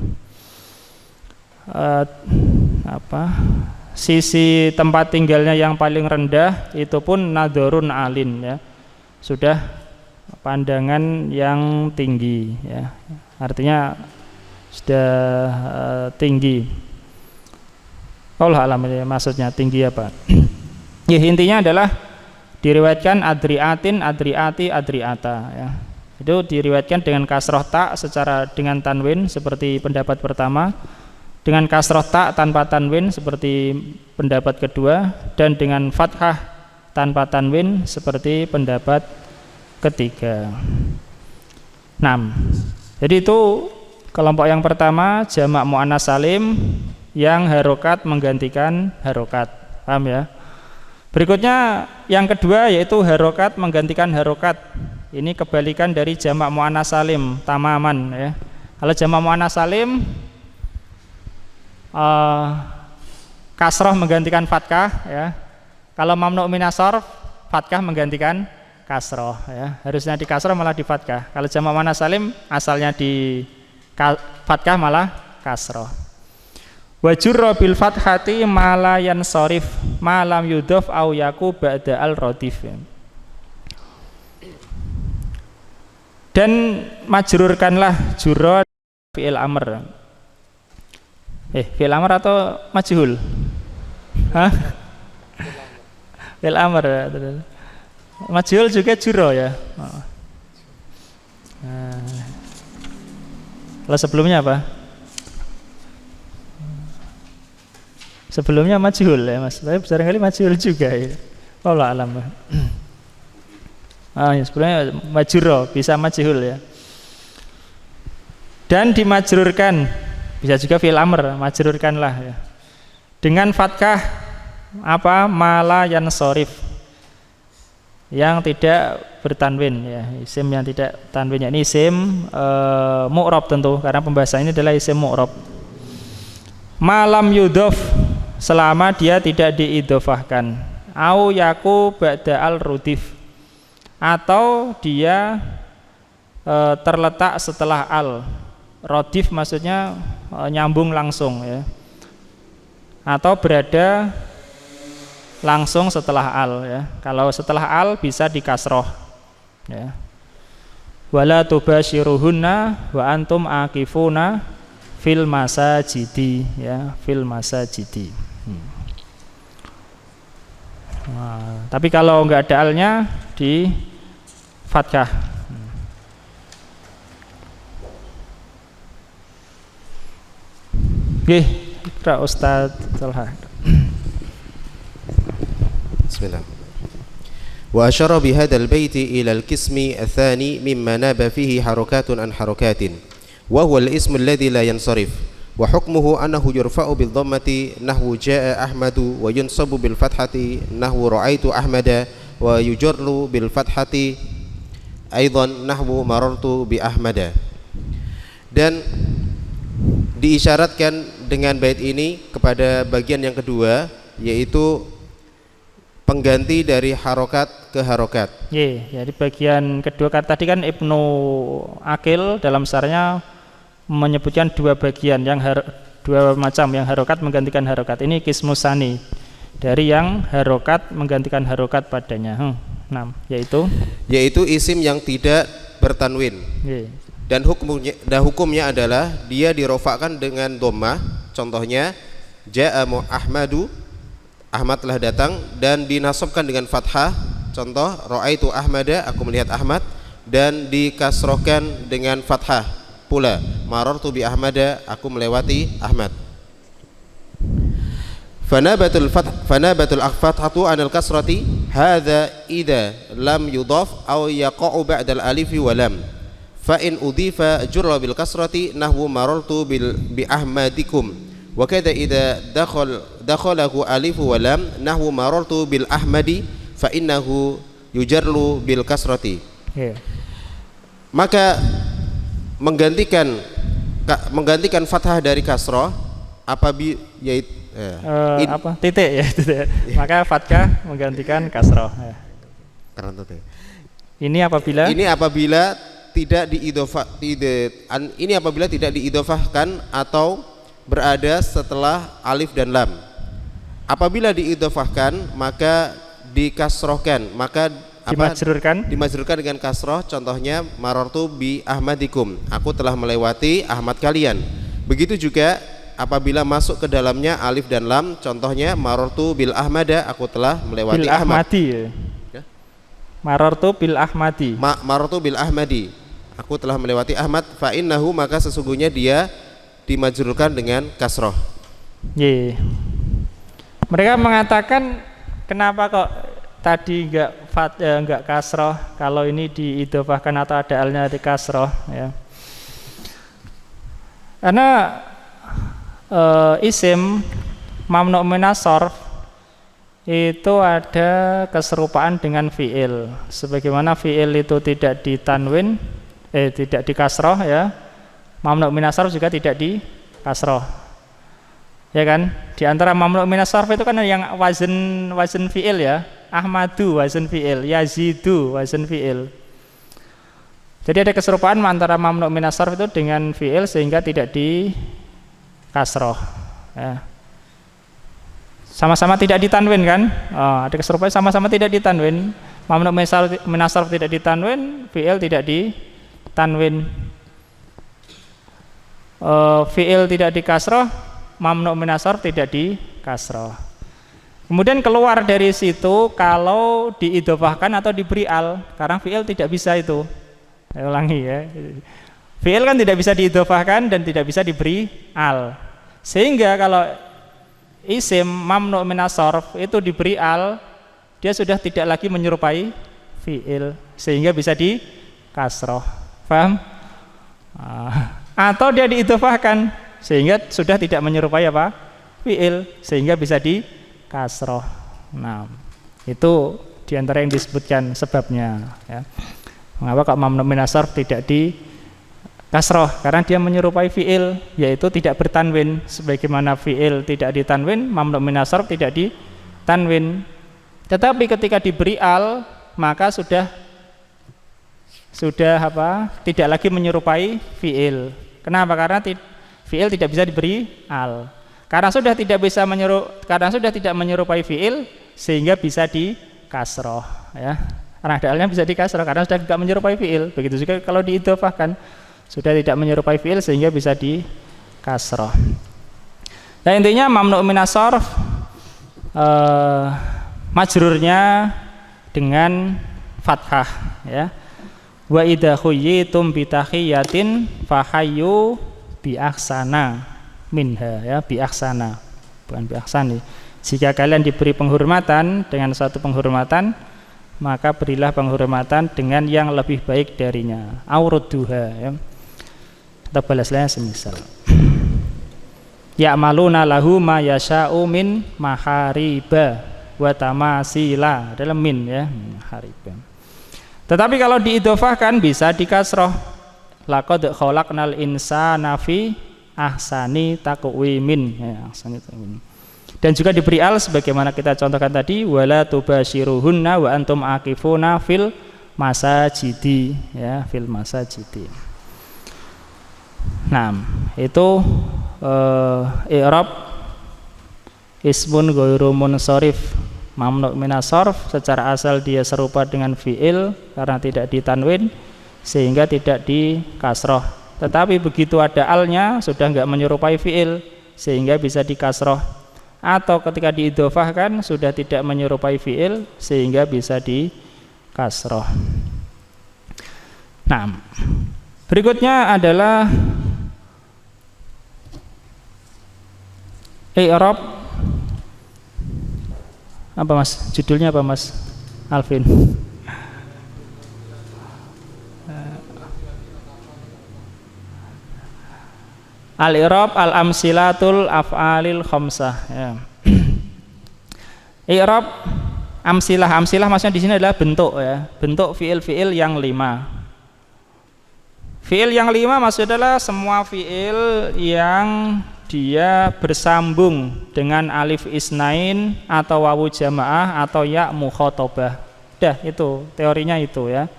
Sisi tempat tinggalnya yang paling rendah itu pun nadharun alin ya. Sudah pandangan yang tinggi ya. Artinya sudah tinggi. Allah alam ya, maksudnya tinggi apa? Ya, intinya adalah diriwayatkan adriatin, adriati, adriata ya. Itu diriwayatkan dengan kasroh ta secara dengan tanwin seperti pendapat pertama, dengan kasroh ta tanpa tanwin seperti pendapat kedua, dan dengan fathah tanpa tanwin seperti pendapat ketiga. 6. Jadi itu kelompok yang pertama jamak muannas salim yang harokat menggantikan harokat. Paham ya? Berikutnya yang kedua yaitu harokat menggantikan harokat. Ini kebalikan dari jamak muannas salim tamaman ya. Kalau jamak muannas salim kasroh menggantikan fathah ya. Kalau mamnu minas sarf fathah menggantikan kasroh ya. Harusnya di kasroh malah di fathah. Kalau jamak muannas salim asalnya di fathah malah kasroh. Wa jurra bil fathati ma la yansharif ma lam yudhaf au yaku ba'da al radif. Dan majrurkanlah jurra fi'il amr. Fi'il amr atau majhul? Hah? Fi'il amr. Majhul juga jurra ya. Kalau sebelumnya apa? Sebelumnya majhul ya Mas. Tapi barangkali majhul juga ya. Allah alam. Ya, sebelumnya majrur bisa majhul ya. Dan dimajrurkan bisa juga fi'il amr, majrurkanlah ya. Dengan fathah apa? Mala yansharif. Yang tidak bertanwin ya. Isim yang tidak tanwin, ini isim mu'rab tentu karena pembahasan ini adalah isim mu'rab. Malam yudhof, selama dia tidak diidhofahkan. Au yaku ba'da al rudif, atau dia terletak setelah al. Rodif maksudnya nyambung langsung ya. Atau berada langsung setelah al ya. Kalau setelah al bisa di kasroh ya. Wala tubashiruhunna wa antum akifuna fil masajidi ya, fil masajidi. Tapi kalau enggak ada alnya di fathah. Nggih, Pak Ustaz Talha. Bismillah. Wa asyara bihadzal baiti ila al-qismi ats-tsani mimma naba fihi harakatun an harakatin wa huwa al-ismu alladhi la yansarif wa hukmuhu annahu yurfa'u bil dhammati nahwu jaa Ahmadu wa yunsabu bil fathati nahwu ra'aitu Ahmada wa yujarru bil fathati aidan nahwu marartu bi Ahmada. Dan diisyaratkan dengan bait ini kepada bagian yang kedua, yaitu pengganti dari harokat ke harokat. Jadi bagian kedua tadi kan Ibnu Aqil dalam syarahnya menyebutkan dua bagian, yang dua macam, yang harokat menggantikan harokat. Ini kismusani dari yang harokat menggantikan harokat padanya. Yaitu isim yang tidak bertanwin. Dan hukumnya adalah dia dirofakkan dengan dhammah. Contohnya jaa Ahmadu, Ahmad telah datang, dan dinasabkan dengan fathah. Contoh ra'aitu Ahmada, aku melihat Ahmad, dan dikasrohkan dengan fathah pula, marartu bi Ahmada, aku melewati Ahmad. Fanabatul fathatu anil kasrati hadza idza lam yudhaf aw yaqa'u ba'da al-alif wa lam. Fa in udhifa jurra bil kasrati nahwu marartu bi ahmadikum. Wa kadza idza dakhalahu alif wa lam nahwu marartu bil ahmadi fa innahu yujarru bil kasrati. Maka menggantikan fathah dari kasrah apabila titik ya, titik. Maka fathah menggantikan kasrah. Ini apabila tidak diidhofahkan atau berada setelah alif dan lam. Apabila diidhofahkan maka dikasrohkan, maka dimajrurkan dengan kasroh. Contohnya marartu bi ahmadikum, aku telah melewati Ahmad kalian. Begitu juga apabila masuk ke dalamnya alif dan lam, contohnya marartu bil ahmada, aku telah melewati Ahmad. Marartu bil ahmadi. Marartu bil ahmadi, aku telah melewati Ahmad. Fa innahu, maka sesungguhnya dia dimajrurkan dengan kasroh. Mereka mengatakan kenapa kok tadi enggak kasroh, kalau ini diidhofahkan atau ada alnya di kasroh ya. Karena isim mamnu' minas sarf itu ada keserupaan dengan fi'il. Sebagaimana fi'il itu tidak ditanwin, tidak dikasroh ya, mamnu' minas sarf juga tidak dikasroh. Ya kan? Di antara mamnu' minas sarf itu kan yang wazn fi'il ya. Ahmadu wazn fi'il, Yazidu wazn fi'il. Jadi ada keserupaan antara mamnu' minas sarf itu dengan fi'il sehingga tidak di kasroh ya. Sama-sama tidak ditanwin kan? Ada keserupaan sama-sama tidak ditanwin. Mamnu' minas sarf tidak ditanwin, fi'il tidak ditanwin. Fi'il tidak dikasroh, mamnu' minas sarf tidak dikasroh. Kemudian keluar dari situ kalau diidhofahkan atau diberi al, karena fi'il tidak bisa itu. Saya ulangi ya. Fi'il kan tidak bisa diidhofahkan dan tidak bisa diberi al. Sehingga kalau isim mamnu' minas sarf itu diberi al, dia sudah tidak lagi menyerupai fi'il sehingga bisa dikasroh. Paham? Atau dia diidhofahkan sehingga sudah tidak menyerupai apa? Fi'il sehingga bisa dikasroh. Nah, itu diantara yang disebutkan sebabnya ya. Mengapa kok mamnu' minas sarf tidak dikasroh? Karena dia menyerupai fi'il, yaitu tidak bertanwin. Sebagaimana fi'il tidak ditanwin, mamnu' minas sarf tidak ditanwin. Tetapi ketika diberi al, maka sudah tidak lagi menyerupai fi'il. Kenapa? Karena fi'il tidak bisa diberi al. Karena sudah tidak menyerupai fi'il sehingga bisa dikasroh ya. Karena ada alnya bisa dikasroh karena sudah tidak menyerupai fi'il. Begitu juga kalau diidhofahkan, sudah tidak menyerupai fi'il sehingga bisa dikasroh. Nah, intinya mamnu' minas sarf majrurnya dengan fathah ya. Wa idza khuyyitum bi tahiyatin fahayyu bi ahsana minha ya, bi ahsana, bukan bi ahsani. Jika kalian diberi penghormatan dengan suatu penghormatan, maka berilah penghormatan dengan yang lebih baik darinya. Aurudduha ya. Atau balasnya semisal. ya'maluna lahu ma yasha'u min mahariba wa tamasila, adalah min ya, mahariba. Tetapi kalau diidhofahkan bisa dikasroh, laqad khalaqnal insana fi ahsani taqwimin ya, ahsani taqwimin. Dan juga diberi al sebagaimana kita contohkan tadi, wala tubashiruhunna wa antum aqifuna fil masajidi ya, fil masajidi. Nah, itu i'rab ismun ghairu munsharif mamnu' minas sarf, secara asal dia serupa dengan fi'il karena tidak ditanwin sehingga tidak dikasroh. Tetapi begitu ada alnya sudah enggak menyerupai fi'il sehingga bisa dikasroh, atau ketika diidhofahkan sudah tidak menyerupai fi'il sehingga bisa dikasroh. Nah, berikutnya adalah i'rab apa Mas? Judulnya apa Mas Alvin? Al-i'rab al-amsilatul af'alil khamsah ya. I'rab amsilah, amsilah maksudnya di sini adalah bentuk ya, bentuk fiil-fiil yang 5. Fiil yang 5 maksudnya adalah semua fiil yang dia bersambung dengan alif isnain atau wawu jamaah atau ya mukhatabah. Dah, itu teorinya itu ya.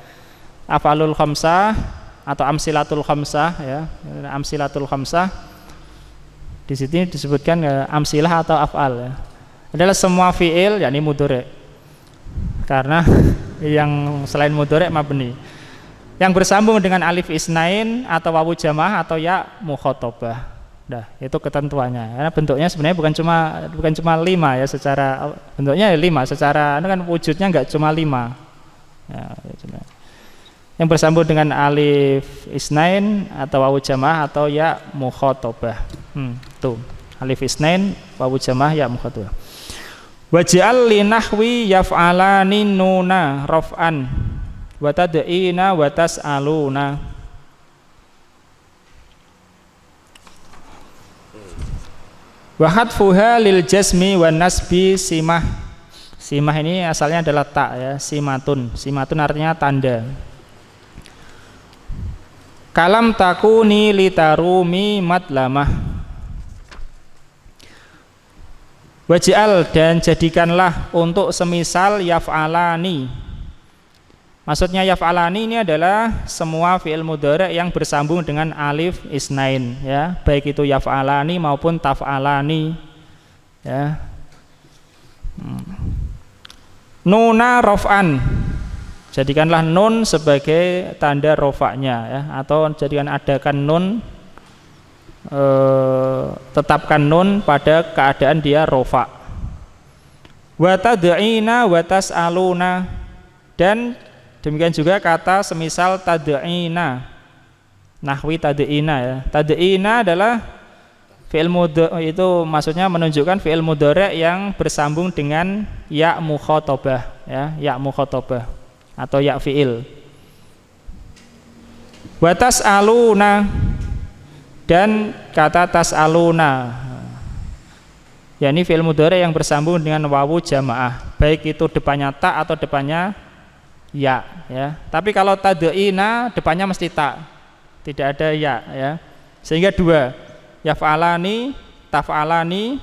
Af'alul khamsah atau amsilatul khamsah ya, amsilatul khamsah di sini disebutkan amsilah atau af'al ya, adalah semua fiil yakni mudhari', karena yang selain mudhari' mabni yang bersambung dengan alif isnain atau wawu jamaah atau ya mukhatabah. Nah, itu ketentuannya. Karena bentuknya sebenarnya bukan cuma 5 ya, secara bentuknya 5, secara itu kan wujudnya enggak cuma 5. Ya, yang bersambung dengan alif isnain atau wawu jamaah atau ya mukhatabah. Tuh, alif isnain wawu jamaah ya mukhatabah. Waj'al li nahwi yaf'alani nuna raf'an wa tad'ina wa tas'aluna. Wa hadfuha lil jasmi wan nasbi simah. Simah ini asalnya adalah ta ya, simatun. Simatun artinya tanda. Kalam takuni litarumi matlamah. Waj'al, dan jadikanlah untuk semisal yaf'alani. Maksudnya yaf'alani ini adalah semua fi'il mudhari' yang bersambung dengan alif isnain ya, baik itu yaf'alani maupun taf'alani ya. Nuna raf'an, jadikanlah nun sebagai tanda rofaknya ya, atau adakan nun, tetapkan nun pada keadaan dia rofa. Wa tad'ina wa tas'aluna, dan demikian juga kata semisal tad'ina, nahwi tad'ina ya. Tad'ina adalah fi'il mudhari', itu maksudnya menunjukkan fi'il mudhari' yang bersambung dengan ya mukhatabah ya, ya mukhatabah atau ya fi'il. Wa tas'aluna, dan kata tas'aluna yakni fi'il mudhari' yang bersambung dengan wawu jamaah, baik itu depannya ta atau depannya ya ya. Tapi kalau tad'ina depannya mesti ta, tidak ada ya ya. Sehingga 2, yaf'alani, taf'alani,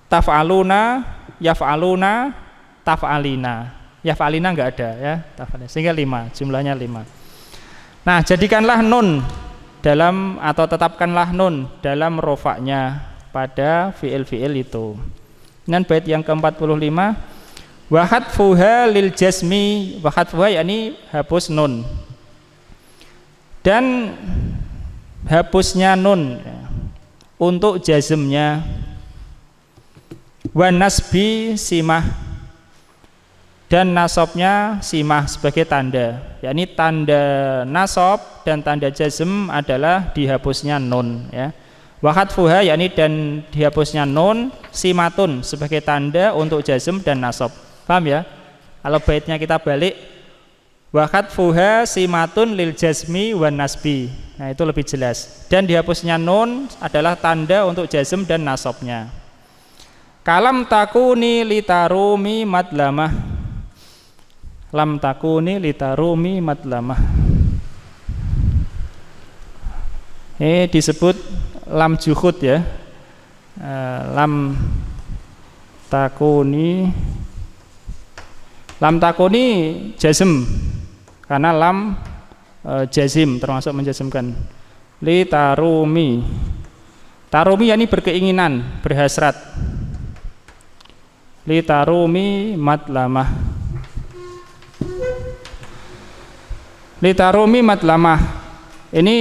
taf'aluna, yaf'aluna, taf'alina. Yaf'alina enggak ada ya, taf'alina. Sehingga 5, jumlahnya 5. Nah, jadikanlah nun dalam, atau tetapkanlah nun dalam rofaknya pada fi'il-fi'il itu. Dan bait yang ke-45, wa hadfuha lil jasmi, wa hadfuha yakni hapus nun, dan hapusnya nun ya, untuk jazmnya. Wa nasbi simah, dan nasabnya simah sebagai tanda, yakni tanda nasab dan tanda jazm adalah dihapusnya nun ya. Wa hadfuha yakni dan dihapusnya nun, simatun sebagai tanda untuk jazm dan nasab. Paham ya? Kalau baitnya kita balik, Wa khatfuha simatun lil jazmi wan nasbi. Nah, itu lebih jelas. Dan dihapusnya nun adalah tanda untuk jazm dan nasabnya. Kalam takuni litarumi madlamah. Lam takuni litarumi madlamah. Ini disebut lam juhud ya. Lam takuni jazm karena lam jazim termasuk menjazmkan. Li tarumi yani berkeinginan, berhasrat. Li tarumi madlamah. Li tarumi madlamah ini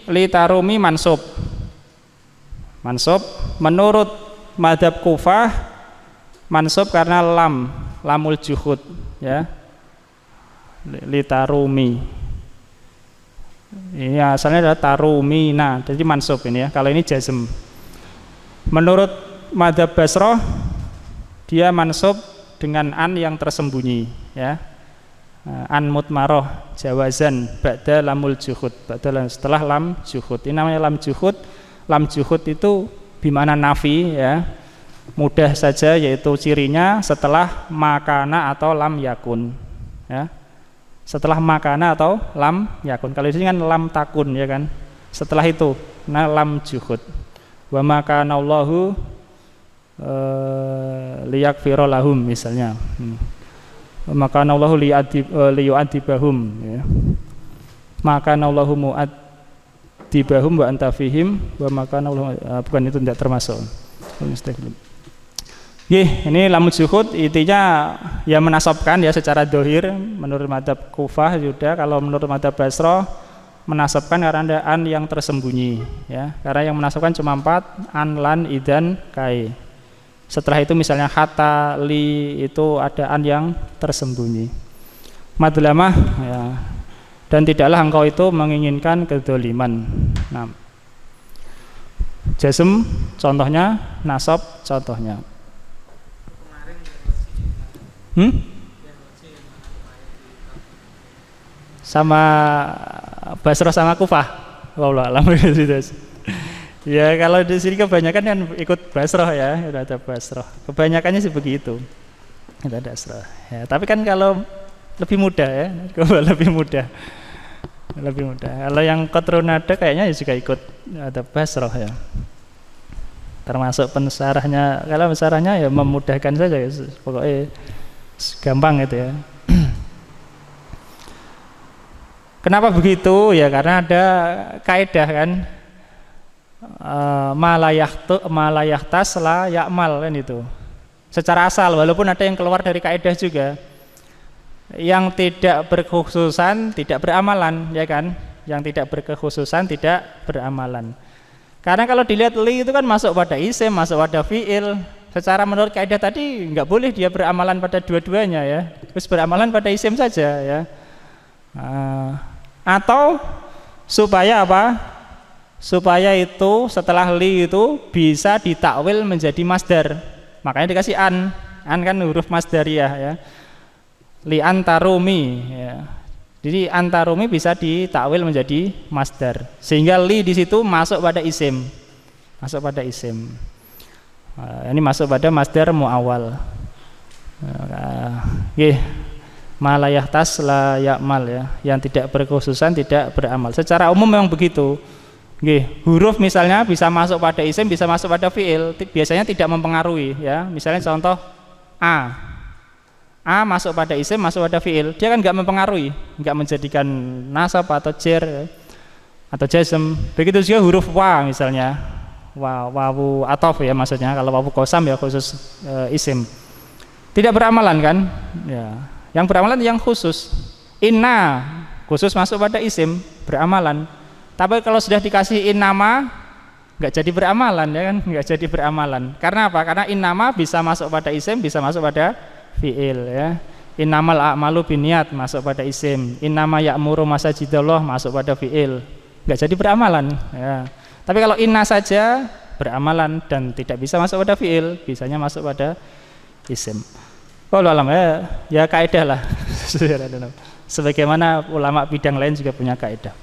li tarumi mansub menurut madhab Kufah mansub karena lamul juhud ya, li tarumi ini asalnya adalah tarumina, jadi mansub ini ya. Kalau ini jazm. Menurut madhab Basrah dia mansub dengan an yang tersembunyi ya, an mutmaroh jawazan ba'da lamul juhud, setelah lam juhud. Ini namanya lam juhud. Lam juhud itu bimana nafi ya, mudah saja, yaitu cirinya setelah makana atau lam yakun ya, setelah makana atau lam yakun. Kalau di sini kan lam takun ya kan, setelah itu nah lam juhud. Wa makana Allahu liyakfira lahum misalnya. Maka Allahu liyu'adzibahum ya. Maka Allahu mu'adzibahum wa anta fihim wa maka Allahu bukan, itu tidak termasuk. Ini lam juhud intinya ya menasabkan ya secara dohir menurut madhab Kufah juga. Kalau menurut madhab Basrah menasabkan karena ada an yang tersembunyi ya, karena yang menasabkan cuma 4, an, lan, idan, kai. Setelah itu misalnya hatta, li itu ada an yang tersembunyi. Madlamah ya, dan tidaklah engkau itu menginginkan kedzaliman. Nah, jazm contohnya, nasab contohnya. Sama Basrah sama Kufah. Wallah alam. Ya kalau di sini kebanyakan kan ikut Basrah ya, ada Basrah. Kebanyakannya sih begitu. Ada Basrah. Ya, tapi kan kalau lebih mudah ya, lebih mudah. Kalau yang Qatronada kayaknya juga ikut ada Basrah ya. Termasuk pensarahnya. Kalau pensarahnya ya memudahkan saja ya, pokoknya gampang itu ya. Kenapa begitu? Ya karena ada kaidah kan. Malayahtas la yakmal kan itu secara asal, walaupun ada yang keluar dari kaidah juga, yang tidak berkhususan tidak beramalan ya kan, yang tidak berkekhususan tidak beramalan. Karena kalau dilihat li itu kan masuk pada isim, masuk pada fiil, secara menurut kaidah tadi nggak boleh dia beramalan pada dua-duanya ya, terus beramalan pada isim saja ya. Atau supaya apa? Supaya itu setelah li itu bisa ditakwil menjadi masdar, makanya dikasih an kan huruf masdariyah ya, li antarumi ya. Jadi antarumi bisa ditakwil menjadi masdar, sehingga li di situ masuk pada isim, ini masuk pada masdar muawwal. Malayahtas la yakmal ya, yang tidak berkhususan tidak beramal. Secara umum memang begitu. Huruf misalnya bisa masuk pada isim, bisa masuk pada fiil, biasanya tidak mempengaruhi ya. Misalnya contoh a masuk pada isim, masuk pada fiil, dia kan nggak mempengaruhi, nggak menjadikan nasab atau jer atau jazm. Begitu juga huruf wa misalnya, wawu atof ya, maksudnya kalau wawu qasam ya khusus isim, tidak beramalan kan ya. Yang beramalan yang khusus. Inna khusus masuk pada isim, beramalan. Tapi kalau sudah dikasih innama nggak jadi beramalan ya kan, nggak jadi beramalan. Karena apa? Karena innama bisa masuk pada isim, bisa masuk pada fiil ya. Innamal a'malu binniyat masuk pada isim. Innama ya'muru masajidallah masuk pada fiil. Nggak jadi beramalan ya. Tapi kalau inna saja beramalan dan tidak bisa masuk pada fiil, bisanya masuk pada isim. Kalau alam ya kaidah lah. Sebagaimana ulama bidang lain juga punya kaidah.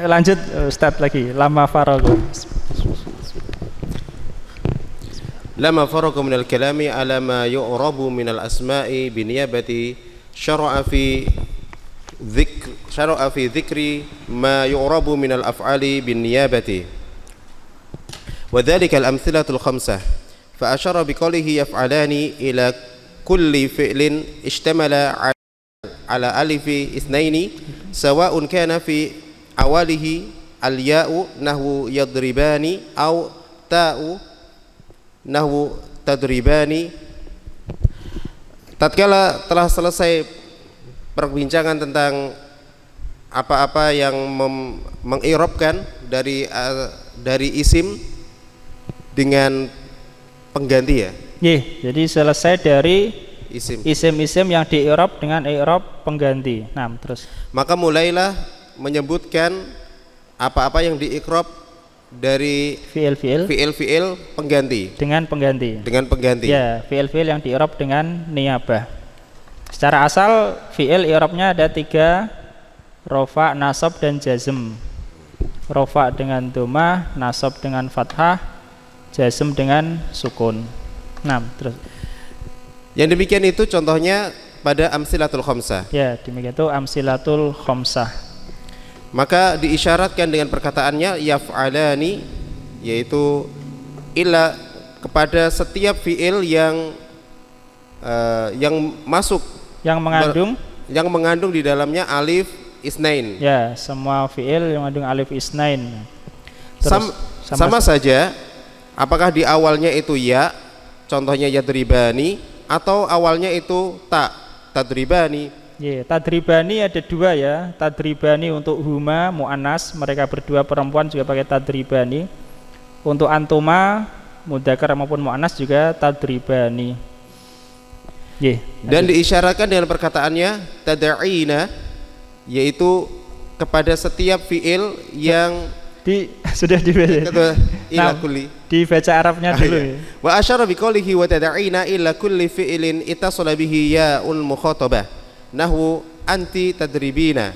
Lanjut Ustaz lagi. Lama faragha. Lama faragha minal kalami ala ma yu'rabu minal asma'i biniyabati syara'a fi dhikri ma yu'rabu minal af'ali biniyabati wa dhalika al-amthilatul khamsah fa asyara biqaulihi yaf'alani ila kulli fi'lin ishtamala ala alifi itsnaini sawa'un kana fi awalihi al-ya'u nahwu yadribani aw ta'u nahwu tadribani. Tatkala telah selesai perbincangan tentang apa-apa yang mengirobkan dari isim dengan pengganti ya. Jadi selesai dari Isim. isim-isim yang di-i'rab dengan i'rab pengganti. Nah, terus Maka mulailah menyebutkan apa-apa yang di-i'rab dari fi'il-fi'il pengganti. Dengan pengganti. Ya, fi'il-fi'il yang di-i'rab dengan niyabah. Secara asal fi'il i'rabnya ada 3, rafa, nasab dan jazm. Rafa dengan dhammah, nasab dengan fathah, jazm dengan sukun. Nah, terus Yang demikian itu contohnya pada amsilatul khamsah. ya, demikian itu amsilatul khamsah. Maka diisyaratkan dengan perkataannya yaf'alani, yaitu illa kepada setiap fi'il yang masuk, yang mengandung di dalamnya alif isnain. ya, semua fi'il yang mengandung alif isnain. Terus, sama saja apakah di awalnya itu ya, contohnya yadribani, atau awalnya itu tadribani. Tadribani ada 2 ya. Tadribani untuk huma muannas, mereka berdua perempuan juga pakai tadribani. Untuk antuma mudzakkar maupun muannas juga tadribani. Dan diisyaratkan dengan perkataannya tad'ina, yaitu kepada setiap fiil yang sudah dibaca. ila kulli. Dibaca Arabnya dulu. Wa asyara biqaulihi wa tad'ina ila kulli fi'lin ittasala bihi ya'ul mukhatabah nahwu anti tadribina.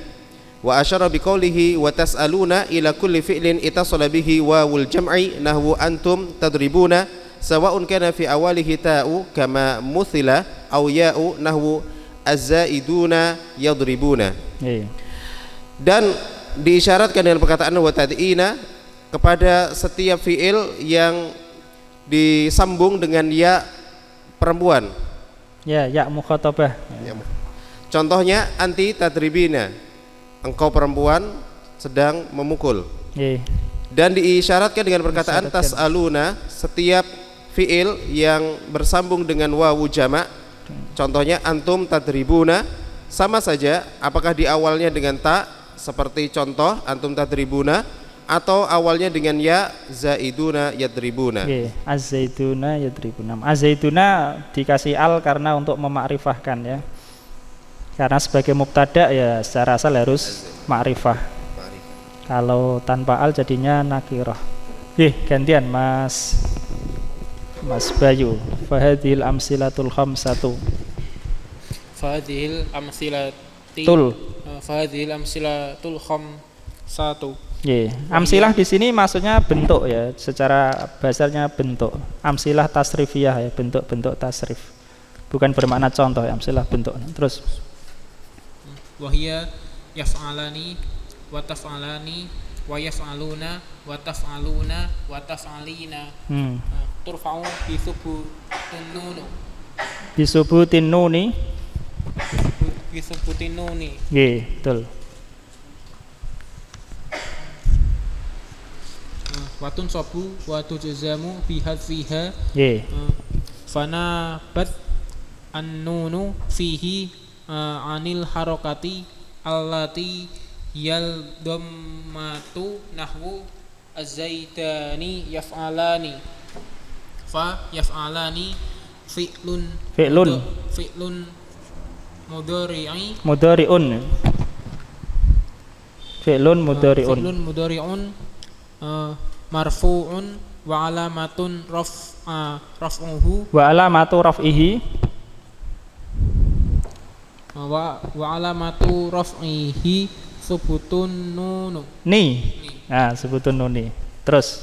Wa asyara biqaulihi wa tas'aluna ila kulli fi'lin ittasala bihi wawul jam'i nahwu antum tadribuna sawa'un kana fi awalihi ta'u kama muthila aw ya'u nahwu az-zaiduna yadribuna. Dan diisyaratkan dengan perkataan wa tad'ina kepada setiap fi'il yang disambung dengan ya perempuan. Ya mukhatabah. Contohnya anti tadribina, engkau perempuan sedang memukul. Dan diisyaratkan dengan perkataan tas'aluna setiap fi'il yang bersambung dengan wawu jama'. Contohnya antum tadribuna, sama saja apakah di awalnya dengan ta seperti contoh antum tadribuna, atau awalnya dengan ya zaiduna yadribuna. Az-zaiduna yadribuna. Az-zaiduna dikasih al karena untuk memakrifahkan ya. Karena sebagai mubtada ya secara asal harus makrifah. Kalau tanpa al jadinya nakirah. Gantian Mas Bayu. Fahadhil amsilatul khamsatu. Fahadhil amsilatul khamsatu. Amsilah di sini maksudnya bentuk ya, secara bahasanya bentuk. Amsilah tasrifiyah ya, bentuk-bentuk tasrif. Bukan bermakna contoh ya, amsilah bentuk. Terus wahia yaf'alani wa taf'alani wa yaf'aluna wa taf'aluna wa taf'alina. Turfa'u bi subutin nun. Bi subutin nuni. Bi subutin nuni. Betul. Watun sobu watu jazamu bihadfiha fana bat an-nunu fihi anil harokati allati yal dhammatu nahwu az-zaidani yaf'alani fa yaf'alani fi'lun mudhari'un marfu'un wa alamatun raf'uhu wa alamatu raf'ihi wa alamatu raf'ihi subutun nunu Ni. Nah, sebutun nuni. Terus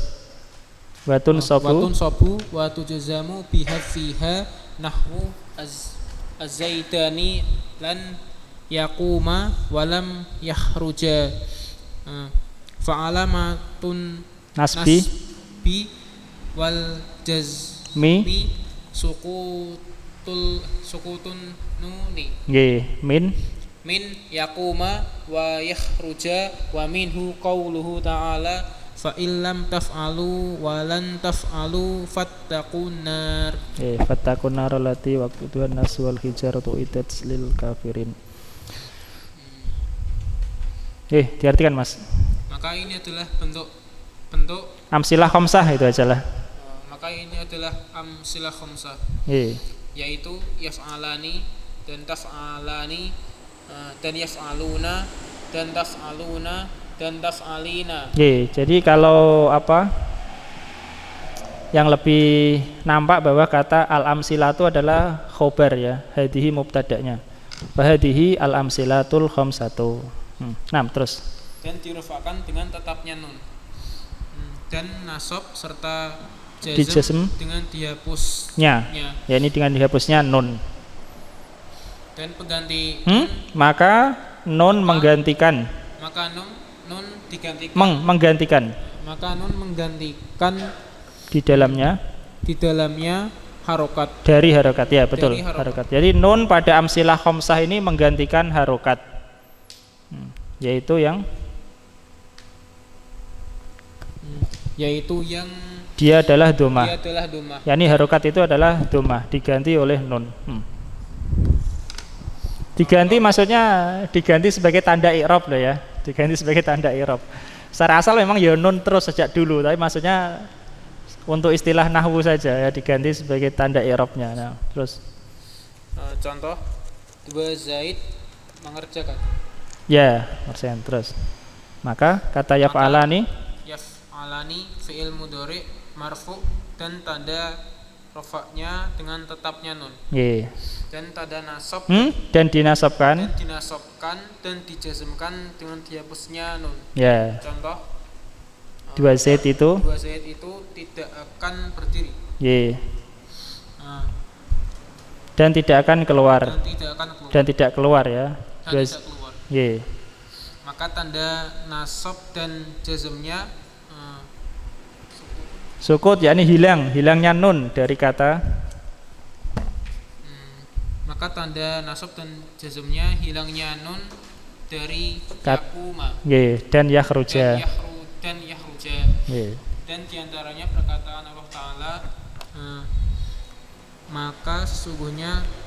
watun sobu wa tujzamu bihafiha nahwu az-zaitani lan yaquma walam yakhruja. Fa'alamatun nasbi wal jazmi sukutun nuni. Nggih, min Yaquma wa yakhruja wa minhu qawluhu ta'ala fa illam taf'alu wa lan taf'alu fattaqun nar. Fattaqun nar allati waquduha an-nas wal hijaratu uiddat lil kafirin. Diartikan Mas. Maka ini adalah bentuk amsilah khamsah itu aja lah. Maka ini adalah amsilah khamsah. Yaitu yaf'alani dan taf'alani dan yaf'aluna dan taf'aluna dan taf'alina. Jadi kalau yang lebih nampak bahwa kata al-amsilatu adalah khobar ya, hadihi mubtada'nya. Wa hadihi al-amsilatul khamsatu. Nah, terus. Dan dirufa'kan dengan tetapnya nun. Dan nasab serta jazm dengan dihapusnya. Ya, ini dengan dihapusnya nun. Dan pengganti maka nun menggantikan. Maka nun digantikan. Menggantikan. Maka nun menggantikan di dalamnya harokat. Dari harokat ya, betul. Harokat. Jadi nun pada amsilah khamsah ini menggantikan harokat. Yaitu yang dia adalah domah. Yani harokat itu adalah domah diganti oleh nun. Diganti maksudnya diganti sebagai tanda i'rab loh ya. Diganti sebagai tanda i'rab. Secara asal memang ya nun terus sejak dulu, tapi maksudnya untuk istilah nahwu saja ya diganti sebagai tanda i'rabnya. Nah, terus contoh dua Zaid mengerjakan. Ya, persen terus. Maka kata yaf'alani fi'il mudhari marfu dan tanda rafa'nya dengan tetapnya nun. Dan tanda nasab dan dinasabkan dan dijazmkan dengan dihapusnya nun. Contoh dua Zaid itu tidak akan berdiri. Dan tidak akan keluar. Dan tidak keluar ya. Maka tanda nasab dan jazmnya sukut, yakni hilangnya nun dari kata. Maka tanda nasab dan jazmnya hilangnya nun dari yakuma. Dan yakhruja. Dan diantaranya perkataan Allah Ta'ala,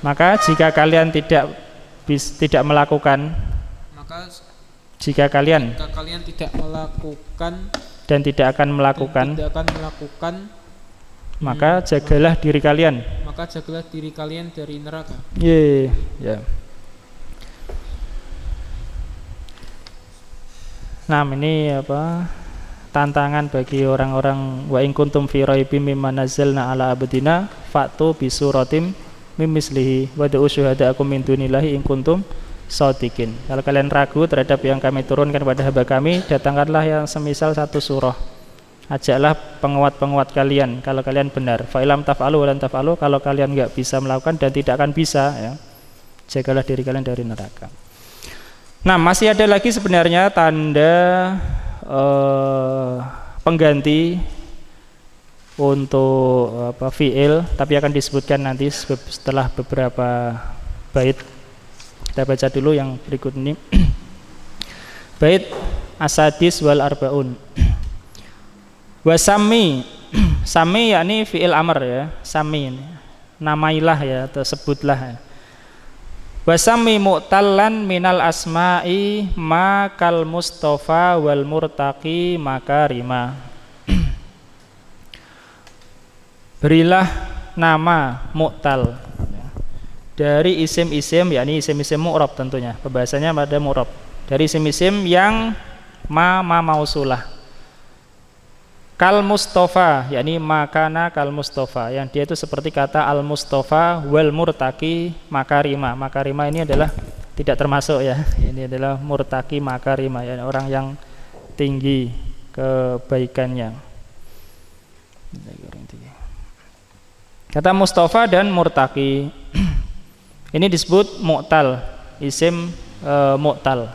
maka jika kalian tidak melakukan jika kalian tidak melakukan dan tidak akan melakukan maka jagalah diri kalian dari neraka. Nah, ini tantangan bagi orang-orang wa in kuntum fi raibim mimma nazzalna ala abdina fa'tu bi suratim mim mislihi wad'u syuhada'akum min dunillahi in kuntum shadiqin. Kalau kalian ragu terhadap yang kami turunkan pada hamba kami, datangkanlah yang semisal satu surah. Ajaklah penguat-penguat kalian kalau kalian benar. Fa ilam taf'alu wa lan taf'alu, kalau kalian enggak bisa melakukan dan tidak akan bisa ya, jagalah diri kalian dari neraka. Nah, masih ada lagi sebenarnya tanda pengganti untuk fi'il, tapi akan disebutkan nanti setelah beberapa bait. Kita baca dulu yang berikut ini. Bait asadis wal arbaun. Wasami, sami yakni fi'il amr ya, sami ini. Namailah ya atau sebutlah ya. Wasami mu'tallan minal asma'i ma kal mustafa wal murtaqi makarima. Berilah nama mu'tal dari isim-isim, yakni isim-isim mu'rab tentunya. Pembahasannya pada mu'rab. Dari isim-isim yang mausulah. Kal mustafa, yakni makana kal mustafa, yang dia itu seperti kata al mustafa wal murtaqi makarima. Makarima ini adalah tidak termasuk ya. Ini adalah murtaki makarimah ya, orang yang tinggi kebaikannya. Kata Mustafa dan murtaki ini disebut mu'tal, isim mu'tal.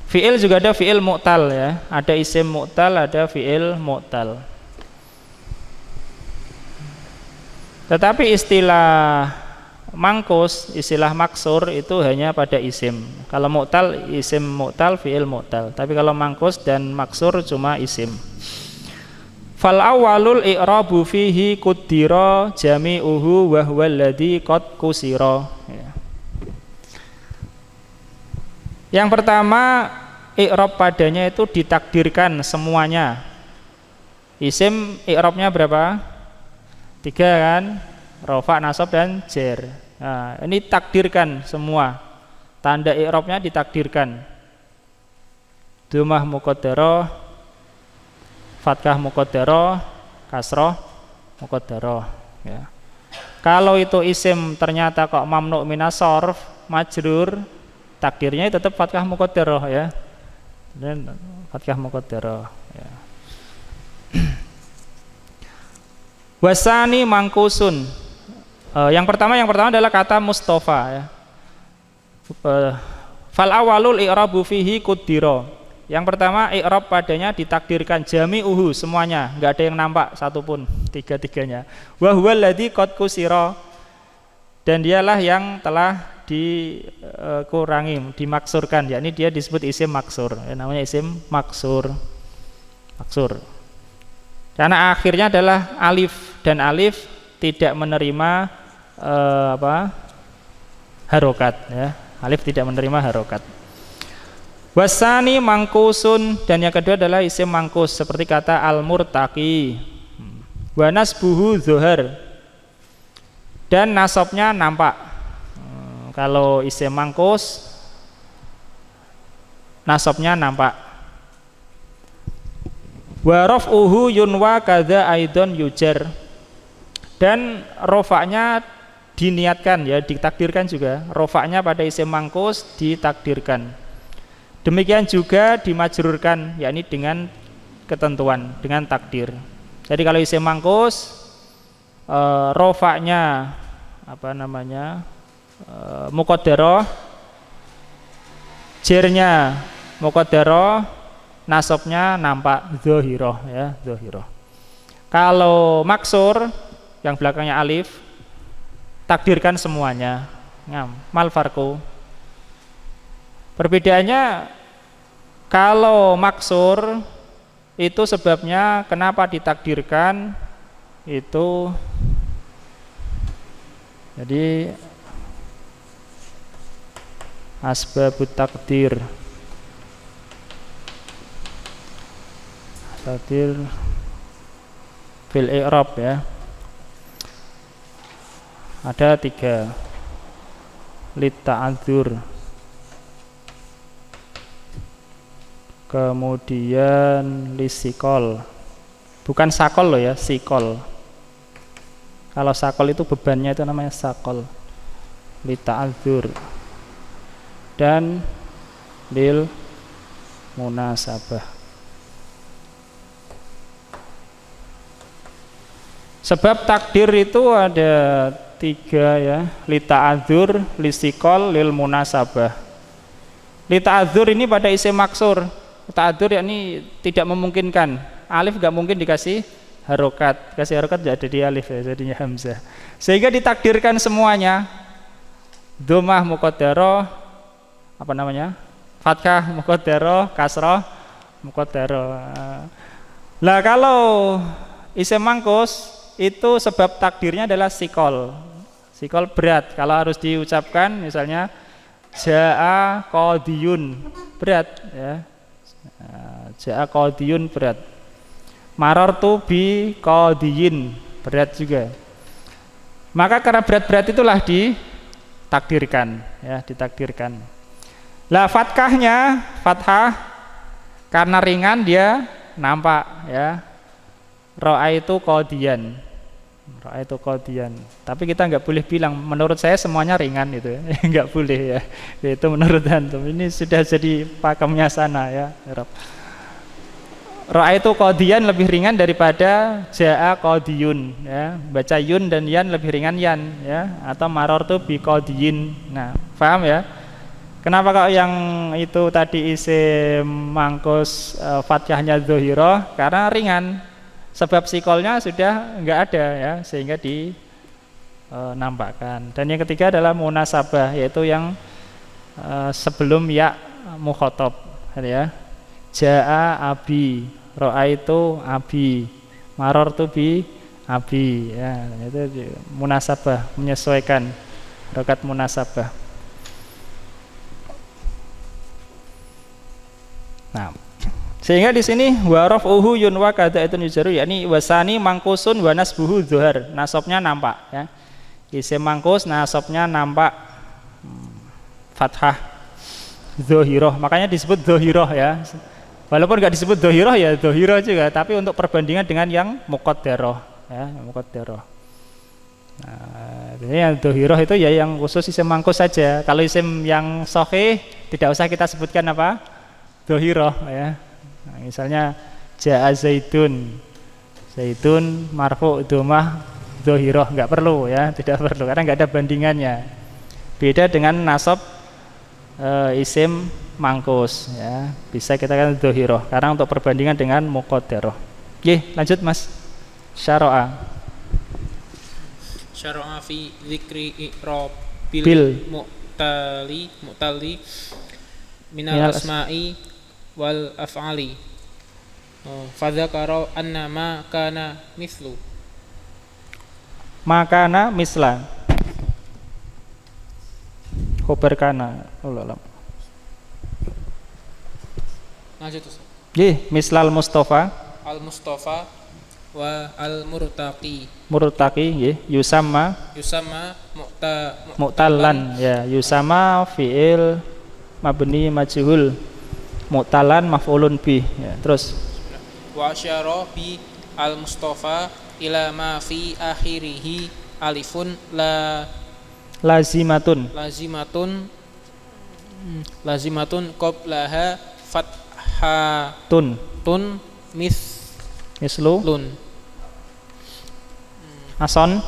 Fi'il juga ada fi'il mu'tal ya, ada isim mu'tal, ada fi'il mu'tal. Tetapi istilah mangkus, istilah maksur itu hanya pada isim. Kalau mu'tal, isim mu'tal, fi'il mu'tal. Tapi kalau mangkus dan maksur cuma isim. Fal awwalul i'rabu fihi kuddira jami'uhu wa huwa alladhi qad kusira. Yang pertama, i'rab padanya itu ditakdirkan semuanya. Isim i'rabnya berapa? 3 kan? Rafa, nasab dan jar. Nah, ini takdirkan semua. Tanda i'rabnya ditakdirkan. Dhammah muqaddarah, fathah muqaddarah, kasrah muqaddarah ya. Kalau itu isim ternyata kok mamnu minas sarf, majrur, takdirnya tetap fathah muqaddarah ya. Dan fathah muqaddarah ya. Wasani mangkusun. Yang pertama adalah kata Mustafa ya. Fal awalul i'rabu fihi kuddira. Yang pertama i'rab padanya ditakdirkan jami'uhu semuanya, enggak ada yang nampak satupun, tiga-tiganya. Wa huwal ladzi qad kusira. Dan dialah yang telah dikurangi, dimaksurkan, yakni dia disebut isim maksur. Ya, namanya isim maksur. Maksur. Karena akhirnya adalah alif dan alif tidak menerima harokat ya. Alif tidak menerima harokat. Wasani mangkusun, dan yang kedua adalah isim mangkus seperti kata al-murtaqi. Wa nasbuhu zuhar, dan nasabnya nampak. Kalau isim mangkus nasabnya nampak. Wa raf'uhu yunwa kadza aidon yujar, dan rofaknya diniatkan ya, ditakdirkan juga. Rofaknya pada isim mangkus ditakdirkan. Demikian juga dimajrurkan, yakni dengan ketentuan, dengan takdir. Jadi kalau isim mangkus rofaknya muqaddarah, jernya muqaddarah, nasabnya nampak dzahirah ya, dzahirah. Kalau maksur yang belakangnya alif, takdirkan semuanya. Mal farqu. Perbedaannya, kalau maksur itu sebabnya kenapa ditakdirkan itu, jadi asbabut takdir fil i'rab ya, ada 3. Lit ta'adzur, kemudian lisikol, bukan sakol loh ya, sikol. Kalau sakol itu bebannya itu namanya sakol. Lit ta'adzur dan lil munasabah. Sebab takdir itu ada 3 ya, li ta'adzur, li sikol, lil munasabah. Li ta'adzur ini pada isim maksur. Ta'adzur yakni tidak memungkinkan. Alif enggak mungkin dikasih harokat. Kasih harokat enggak ada di alif ya, jadinya hamzah. Sehingga ditakdirkan semuanya. Dhammah muqaddarah, fathah muqaddarah, kasrah muqaddarah. Lah kalau isim mangkus itu sebab takdirnya adalah sikol. Sikol berat. Kalau harus diucapkan misalnya jaa qadiyun, berat ya. Jaa qadiyun berat. Marartu bi qadiyin, berat juga. Maka karena berat-berat itulah ditakdirkan ya, ditakdirkan. Lah fathah karena ringan dia nampak ya. Ra'aitu qadiyan. Ra'aitu qadiyan. Tapi kita nggak boleh bilang menurut saya semuanya ringan itu ya. Nggak boleh ya. Itu menurut antum. Ini sudah jadi pakemnya sana ya. Ra'aitu qadiyan lebih ringan daripada ja'a qadiyun ya. Baca yun dan yan lebih ringan yan ya, atau marartu bi qadiyin. Nah, paham ya? Kenapa kalau yang itu tadi isim mangkus fathahnya dzahirah? Karena ringan. Sebab sikolnya sudah enggak ada ya, sehingga dinampakkan. Dan yang ketiga adalah munasabah, yaitu yang sebelum ya mukhatab ya. Ja'a abi, ra'aitu abi, marartu bi abi ya, itu munasabah, menyesuaikan harokat munasabah. Nah, sehingga di sini wa raf'uhu yunwa kada'atun yujaru, yakni wasani mangkusun wa nasbuhu dzuhar, nasabnya nampak ya. Isim mangkus nasabnya nampak fathah dzahirah, makanya disebut dzahirah ya. Walaupun nggak disebut dzahirah ya dzahirah juga, tapi untuk perbandingan dengan yang muqaddarah ya, muqaddarah. Nah, ini yang dzahirah itu ya yang khusus isim mangkus saja. Kalau isim yang sahih tidak usah kita sebutkan apa? Dzahirah ya. Nah, misalnya jaa zaitun. Zaitun marfu dhammah dzahirah, nggak perlu ya, tidak perlu karena nggak ada bandingannya. Beda dengan nasab isim mangkus ya, bisa kita kan dzahirah karena untuk perbandingan dengan muqaddarah. Oke, lanjut Mas. Syara'a fi dzikri i'rabil mu'tali minal asma'i wal af'ali. Fadzakara anna ma kana mislu. Makana misla. Khobar kana. Allah. Lanjut Ustaz. Nggih, mislal Mustafa. Al Mustafa wa al murtaqi. Murtaqi nggih, yusamma mu'tallan ya, yusamma fi'il mabni majhul, mu'tallan maf'ulun bih ya. Terus wa asyara bi al Mustafa ila ma fi akhirih alifun lazimatun qablaha fathatun mislu ason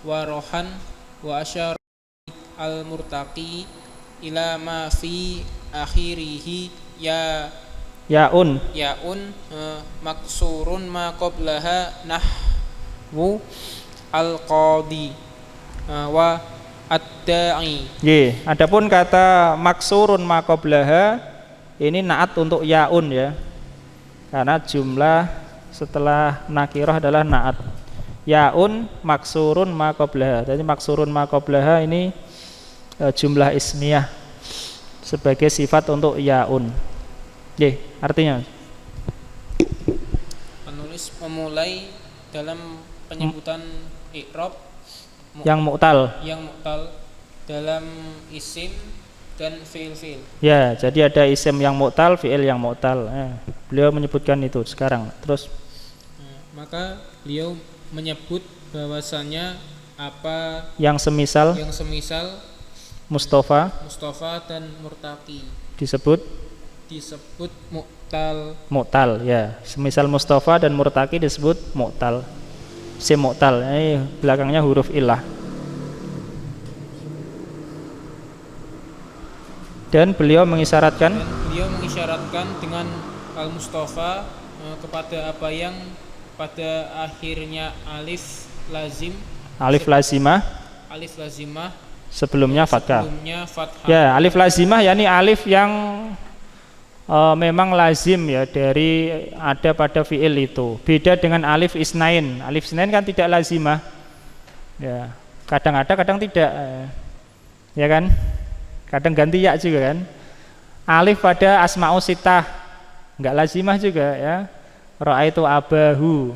wa rohan wa asyara al murtaqi ila ma fi akhirih yaun maksurun ma qablaha nahwu al qadi wa ad-da'i. Nggih, adapun kata maksurun ma qablaha ini naat untuk yaun ya. Karena jumlah setelah nakirah adalah naat. Yaun maksurun ma qablaha. Jadi maksurun ma qablaha ini jumlah ismiyah sebagai sifat untuk yaun. Nggih, artinya penulis memulai dalam penyebutan i'rab yang mu'tal dalam isim dan fi'il. Ya, jadi ada isim yang mu'tal, fi'il yang mu'tal. Beliau menyebutkan itu sekarang. Terus maka beliau menyebut bahwasannya apa yang semisal Mustafa dan murtaqi disebut mu'tal ya. Semisal Mustafa dan murtaqi disebut mu'tal. Isim mu'tal, ini belakangnya huruf illah. Dan beliau mengisyaratkan dengan al-Mustafa kepada apa yang pada akhirnya alif lazimah sebelumnya fathah. Ya, alif lazimah yakni alif yang memang lazim ya, dari ada pada fi'il itu. Beda dengan alif isnain. Alif isnain kan tidak lazimah. Ya, kadang ada, kadang tidak. Ya kan? Kadang ganti ya juga kan. Alif pada asma'u sittah enggak lazimah juga ya. Ra'aitu abahu.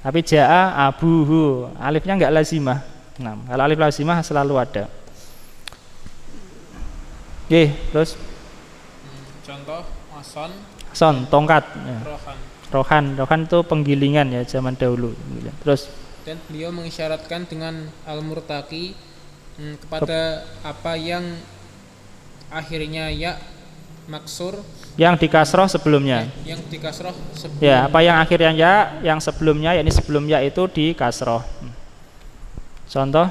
Tapi ja'a abuhu. Alifnya enggak lazimah. Nah, kalau alif lazimah selalu ada. Oke, terus contoh ason tongkat ya. Rohan itu penggilingan ya zaman dahulu. Terus dan beliau mengisyaratkan dengan al-murtaqi kepada apa yang akhirnya ya maksur yang di kasroh sebelumnya. Yang di kasroh sebelum. Ya, apa yang akhirnya ya, yang sebelumnya, yakni sebelum ya itu di kasroh. Contoh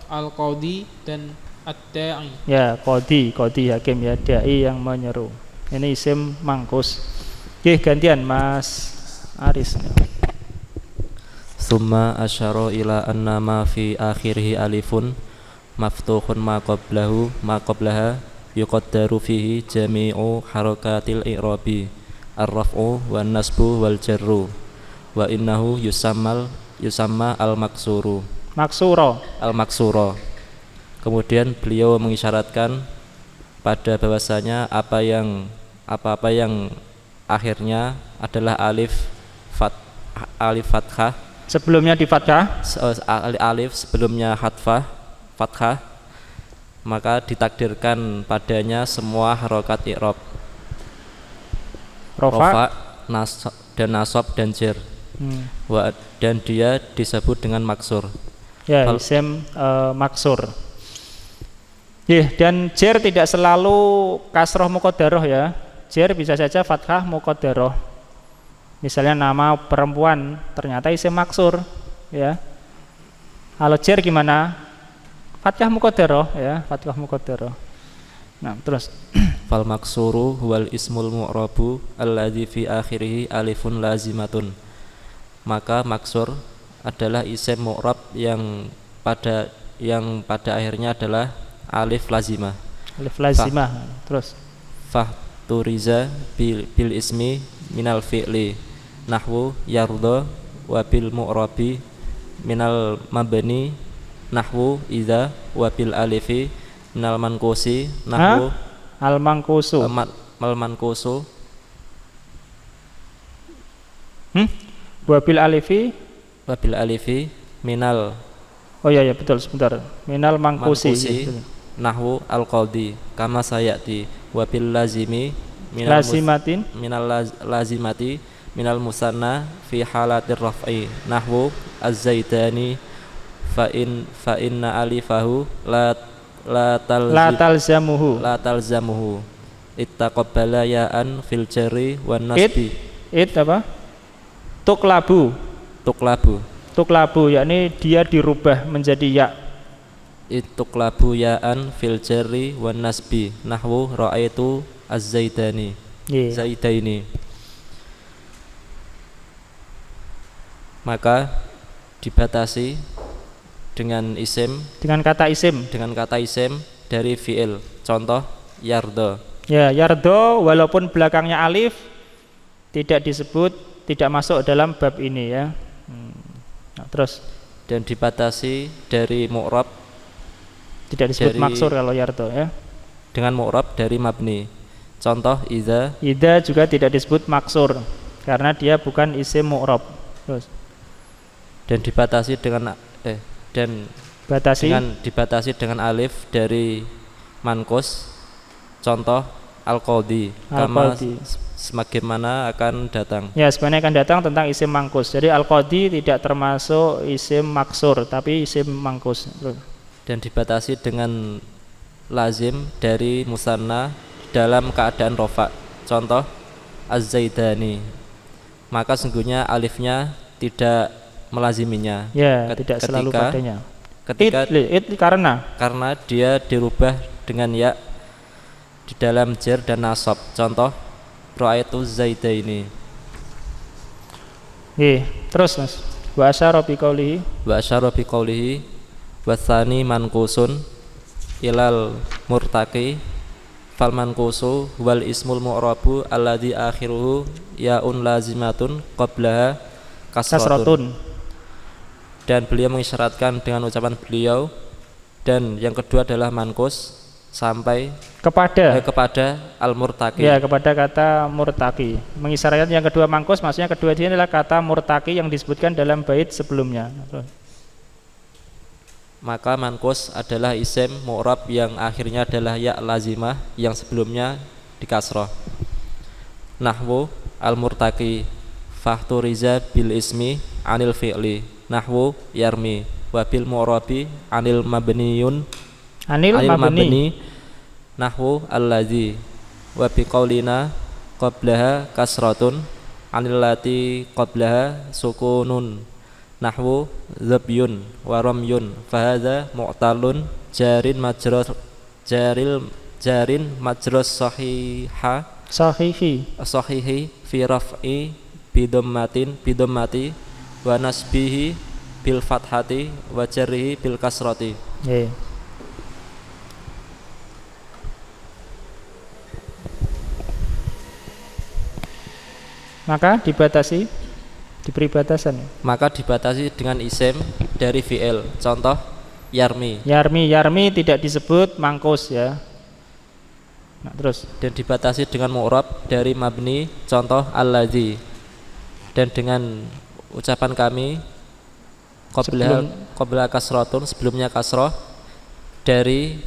al-qadhi dan ad-da'i. Ya, qadhi hakim ya, dai yang menyeru. Ini isim mangkus. Oke, gantian Mas Aris. Summa asyara ila anna ma fi akhirih alifun maftuhun ma qablaha yuqaddaru fihi jami'u harakatil i'rabi ar-raf'u wan nasbu wal jarru wa innahu yusamma al-maksuro. Kemudian beliau mengisyaratkan pada bahwasanya apa-apa yang akhirnya adalah alif fathah, sebelumnya di fathah, alif sebelumnya fathah, maka ditakdirkan padanya semua harokat i'rab, rofa, nasab dan jer. Dan dia disebut dengan maksur. Ya, isim maksur. Dan jer tidak selalu kasroh muqaddarah ya. Jer bisa saja fathah muqaddarah. Misalnya nama perempuan ternyata isim maksur ya. Kalau jer gimana? Fathah muqaddarah ya, fathah muqaddarah. Nah, terus fal maksuru huwal ismul mu'rabu alladzi fi akhirih alifun lazimatun. Maka maksur adalah isim mu'rab yang pada akhirnya adalah alif lazimah. Terus fahturiza bil ismi minal fi'li nahwu yarda wa bil mu'rabi minal mabni nahwu idza wa bil alifi minal manqusi nahwu al manqusu wabil alifi minal, oh ya betul, sebentar, minal manqusi nahwu al qadhi kama sayati wabil lazimi minal lazimati minal musanna fi halatir raf'i nahwu az-zaidani fa inna alifahu la talzamuhu ittaqabbala ya'an fil jarri wan nasbi apa tuklabu yakni dia dirubah menjadi ya. Tuklabu ya'an fil jarri wan nasbi nahwu ra'aitu az-zaidani zaidaini. Maka dibatasi dengan kata isim dari fi'il. Contoh yardo. Ya, yardo walaupun belakangnya alif tidak masuk dalam bab ini ya. Nah, terus dan dibatasi dari mu'rab, tidak disebut maksur kalau yardo ya. Dengan mu'rab dari mabni. Contoh idza juga tidak disebut maksur karena dia bukan isim mu'rab. Terus dan dibatasi dengan dibatasi dengan alif dari manqus. Contoh al-qadhi kama sebagaimana akan datang. Ya, sebenarnya akan datang tentang isim mangkus. Jadi al-qadhi tidak termasuk isim maksur tapi isim mangkus. Dan dibatasi dengan lazim dari musanna dalam keadaan rofa. Contoh az-zaidani. Maka sungguhnya alifnya tidak melaziminya. Ya, tidak selalu padanya. Karena dia dirubah dengan ya di dalam jar dan nasab. Contoh ra'aitu zaidaini. Terus Mas. Wa asyara bi qawlihi wa tsani manqusun ilal murtaqi fal manqusu wal ismul mu'rabu alladzi akhiruhu ya'un lazimatun qablaha kasratun. Dan beliau mengisyaratkan dengan ucapan beliau, dan yang kedua adalah manqus sampai kepada al-murtaqi. Ya, kepada kata murtaqi. Mengisyaratkan yang kedua mangkus, maksudnya kedua ini adalah kata murtaqi yang disebutkan dalam bait sebelumnya. Maka manqus adalah isim mu'rab yang akhirnya adalah ya lazimah yang sebelumnya di kasrah. Nahwu al-murtaqi fahturiza bil ismi anil fi'li nahwu yarmi wa bil mu'rabi anil mabniyun Anil mabni. Nahwu allazi wa bi qaulina qablaha kasratun anil lati qablaha sukunun nahwu zabyun wa ramyun fahadha mu'talun jarin majras sahihi fi raf'i bidammati wa nasbihi bil fathati wa jarrihi bil kasrati. Maka diberi batasan. Maka dibatasi dengan isim dari fi'il. Contoh yarmi. Yarmi tidak disebut mangkus ya. Nah, terus Dan dibatasi dengan mu'rab dari mabni. Contoh allazi. Dan dengan ucapan kami qabla kasratun, sebelumnya kasroh, dari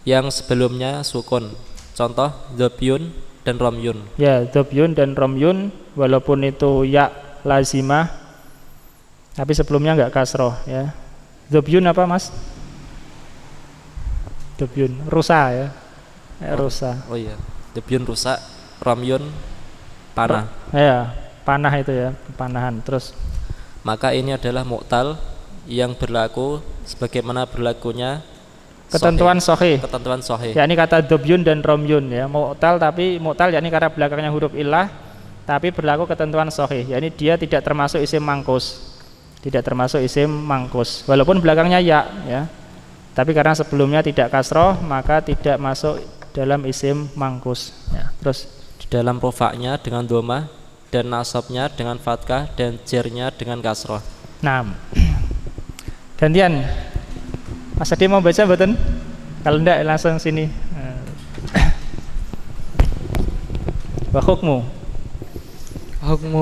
yang sebelumnya sukun. Contoh dhabyun dan romyun. Ya, dhabyun dan romyun walaupun itu ya lazimah tapi sebelumnya enggak kasroh ya. Dhabyun apa Mas? Dhabyun rusa ya. Rusa. Oh iya. Dhabyun rusak, romyun panah. Ya, panah itu ya, panahan. Terus maka ini adalah mu'tal yang berlaku sebagaimana berlakunya ketentuan sahih. Ketentuan sahih. Ya, ini kata dhabyun dan romyun ya, mu'tal, tapi mu'tal yakni karena belakangnya huruf illah tapi berlaku ketentuan sahih. Yakni dia tidak termasuk isim mangkus. Tidak termasuk isim mangkus walaupun belakangnya ya. Tapi karena sebelumnya tidak kasroh maka tidak masuk dalam isim mangkus ya. Terus di dalam rofaknya dengan dhamma dan nasabnya dengan fathah dan jernya dengan kasroh. Nah, gantian Mas Adi mau baca mboten? Kalau enggak langsung sini. Wa hukmu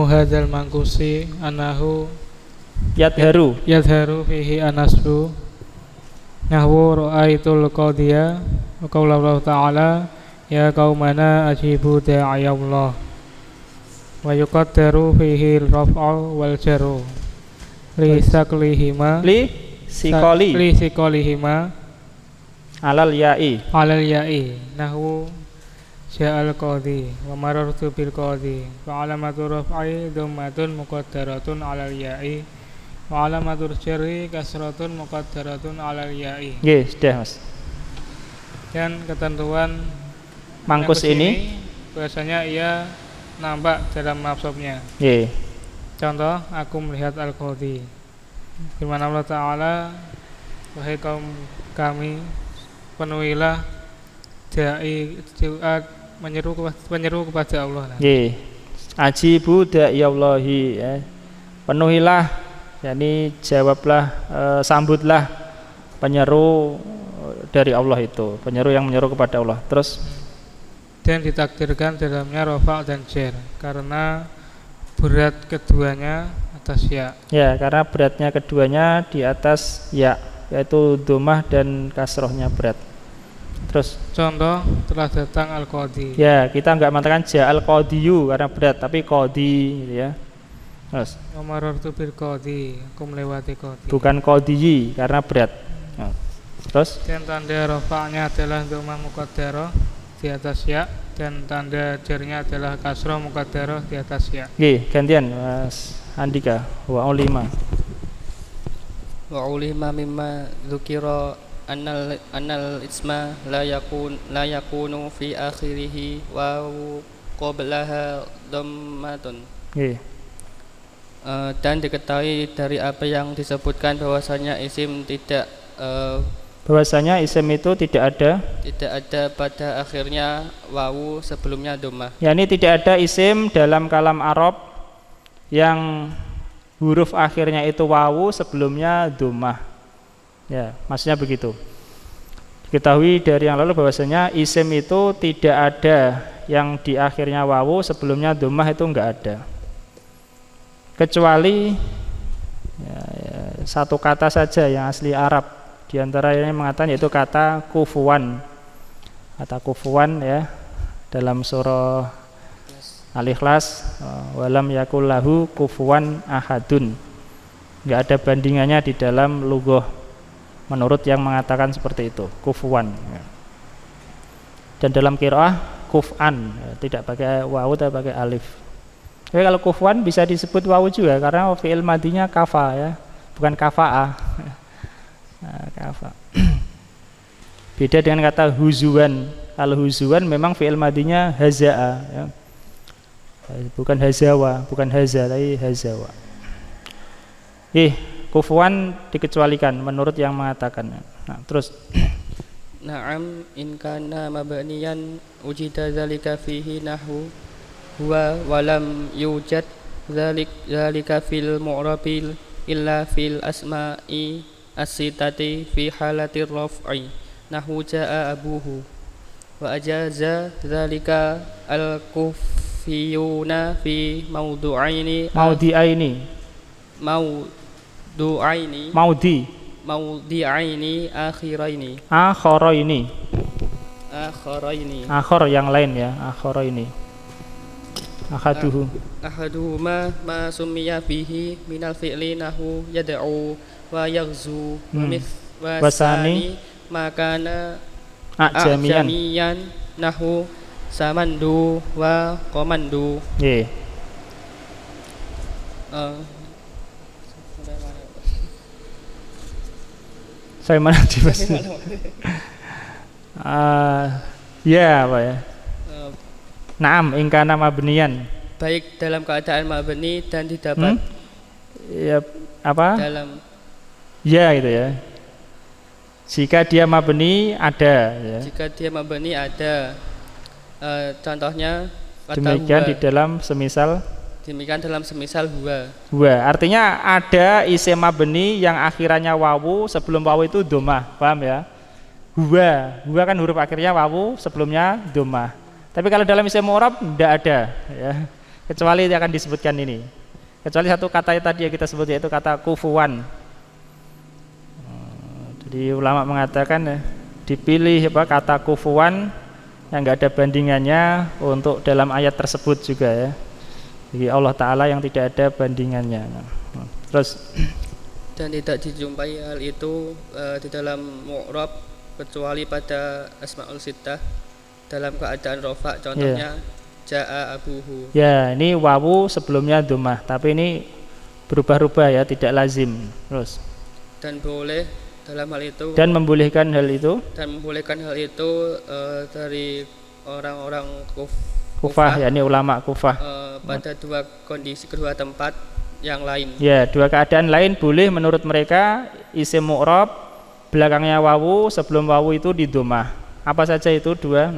hadzal mangkusi anahu yadharu fihi anasbu nahwu ra'aitul qadiya wa qaulallahu ta'ala ya qaumana ajibu da'iyallah wa yuqaddaru fihi al-raf'u wal jarru li sikolihima alal ya'i nahwu ja'al qadi wa marartu bil qadi wa alamatu raf'i dhammatun muqaddaratun alal ya'i wa alamatu jarri kasratun muqaddaratun alal ya'i. Nggih, sudah Mas. Dan ketentuan mangkus ini biasanya ia nampak dalam mafsubnya. Nggih. Contoh, aku melihat al-qadi. Firman Allah Ta'ala, wahai kaum kami, penuhilah da'i menyeru kepada Allah. Nggih. Ajibu da'iyallahi ya. Penuhilah, yakni jawablah, sambutlah penyeru dari Allah itu, penyeru yang menyeru kepada Allah. Terus dan ditakdirkan dalamnya rafa' dan jar karena berat keduanya atas ya. Ya, karena beratnya keduanya di atas ya, yaitu dhammah dan kasrohnya berat. Terus contoh telah datang al-qadi. Ya, kita enggak mengatakan ja'al qadiyu karena berat, tapi qadi gitu ya. Terus marartu bil qadi, aku melewati qadi. Bukan qadiyi karena berat. Nah, terus dan tanda rafa'nya adalah dhammah muqaddarah di atas ya dan tanda jarnya adalah kasrah muqaddarah di atas ya. Nggih, gantian Mas Andika. Wa ulima mimma dzukira annal isma la yakunu fi akhirih wa qablaha dhammatun. Nggih. Dan diketahui dari apa yang disebutkan bahwasanya isim bahwasanya isim itu tidak ada pada akhirnya wawu sebelumnya dhammah. Yani tidak ada isim dalam kalam Arab yang huruf akhirnya itu wawu sebelumnya dhammah. Ya, maksudnya begitu. Diketahui dari yang lalu bahwasanya isim itu tidak ada yang di akhirnya wawu sebelumnya dhammah, itu enggak ada. Kecuali satu kata saja yang asli Arab. Di antara yang mengatakan yaitu kata kufuwan. Kata kufuwan ya dalam surah Al-Ikhlas walam yakul lahu kufuwan ahadun. Enggak ada bandingannya di dalam lughah menurut yang mengatakan seperti itu, kufuwan. Dan dalam qiraah kuf'an, tidak pakai wawu tapi pakai alif. Tapi kalau kufuwan bisa disebut wawu juga karena fi'il madinya kafa ya, bukan kafa'ah. Nah, kafa. Beda dengan kata huzuan. Kalau huzuan memang fi'il madinya haza'a ya. Bukan hazawa, bukan haza tapi hazawa. Kufuwan dikecualikan menurut yang mengatakan. Nah, terus Na'am in kana mabniyan ujida dzalika fihi nahwu huwa walam yujad dzalika fil mu'rabil illa fil asma'i as-sitati fi halatir raf'i nahwu jaa abuhu wa ajaza dzalika al-kufiyuna fi maudi'aini akhiraini akhir yang lain ya, akhiraini ahaduhuma ma summiya bihi minal fi'li nahu yad'u wa yaghzu wa sani makana ajamiyan nahu samandu wa komandu. Saya mana di masjid? Ya apa ya? Naam ingkana mabniyan. Baik dalam keadaan mabni dan didapat. Ya apa? Dalam. Ya gitu ya. Jika dia mabni ada. Ya. Jika dia mabni ada. Contohnya kata demikian huwa. Di dalam semisal. Demikian dalam semisal huwa. Artinya ada isim mabni yang akhirannya wawu, sebelum wawu itu dhammah, paham ya? Huwa kan huruf akhirnya wawu, sebelumnya dhammah. Tapi kalau dalam isim mu'rab tidak ada ya. Kecuali akan disebutkan ini. Kecuali satu kata tadi yang kita sebut yaitu kata kufuwan. Jadi ulama mengatakan ya, dipilih kata kufuwan yang enggak ada bandingannya untuk dalam ayat tersebut juga ya. Jadi Allah Ta'ala yang tidak ada bandingannya. Terus dan tidak dijumpai hal itu di dalam mu'rab kecuali pada asmaul sittah dalam keadaan rofa, contohnya jaa abuhu. Ya, ini wawu sebelumnya dhammah, tapi ini berubah-ubah ya, tidak lazim. Terus dan boleh dalam hal itu dan membolehkan hal itu dari orang-orang Kufah, yakni ulama Kufah pada dua kondisi, kedua tempat yang lain. Ya, dua keadaan lain boleh menurut mereka isim mu'rab belakangnya wawu, sebelum wawu itu di dhammah. Apa saja itu dua?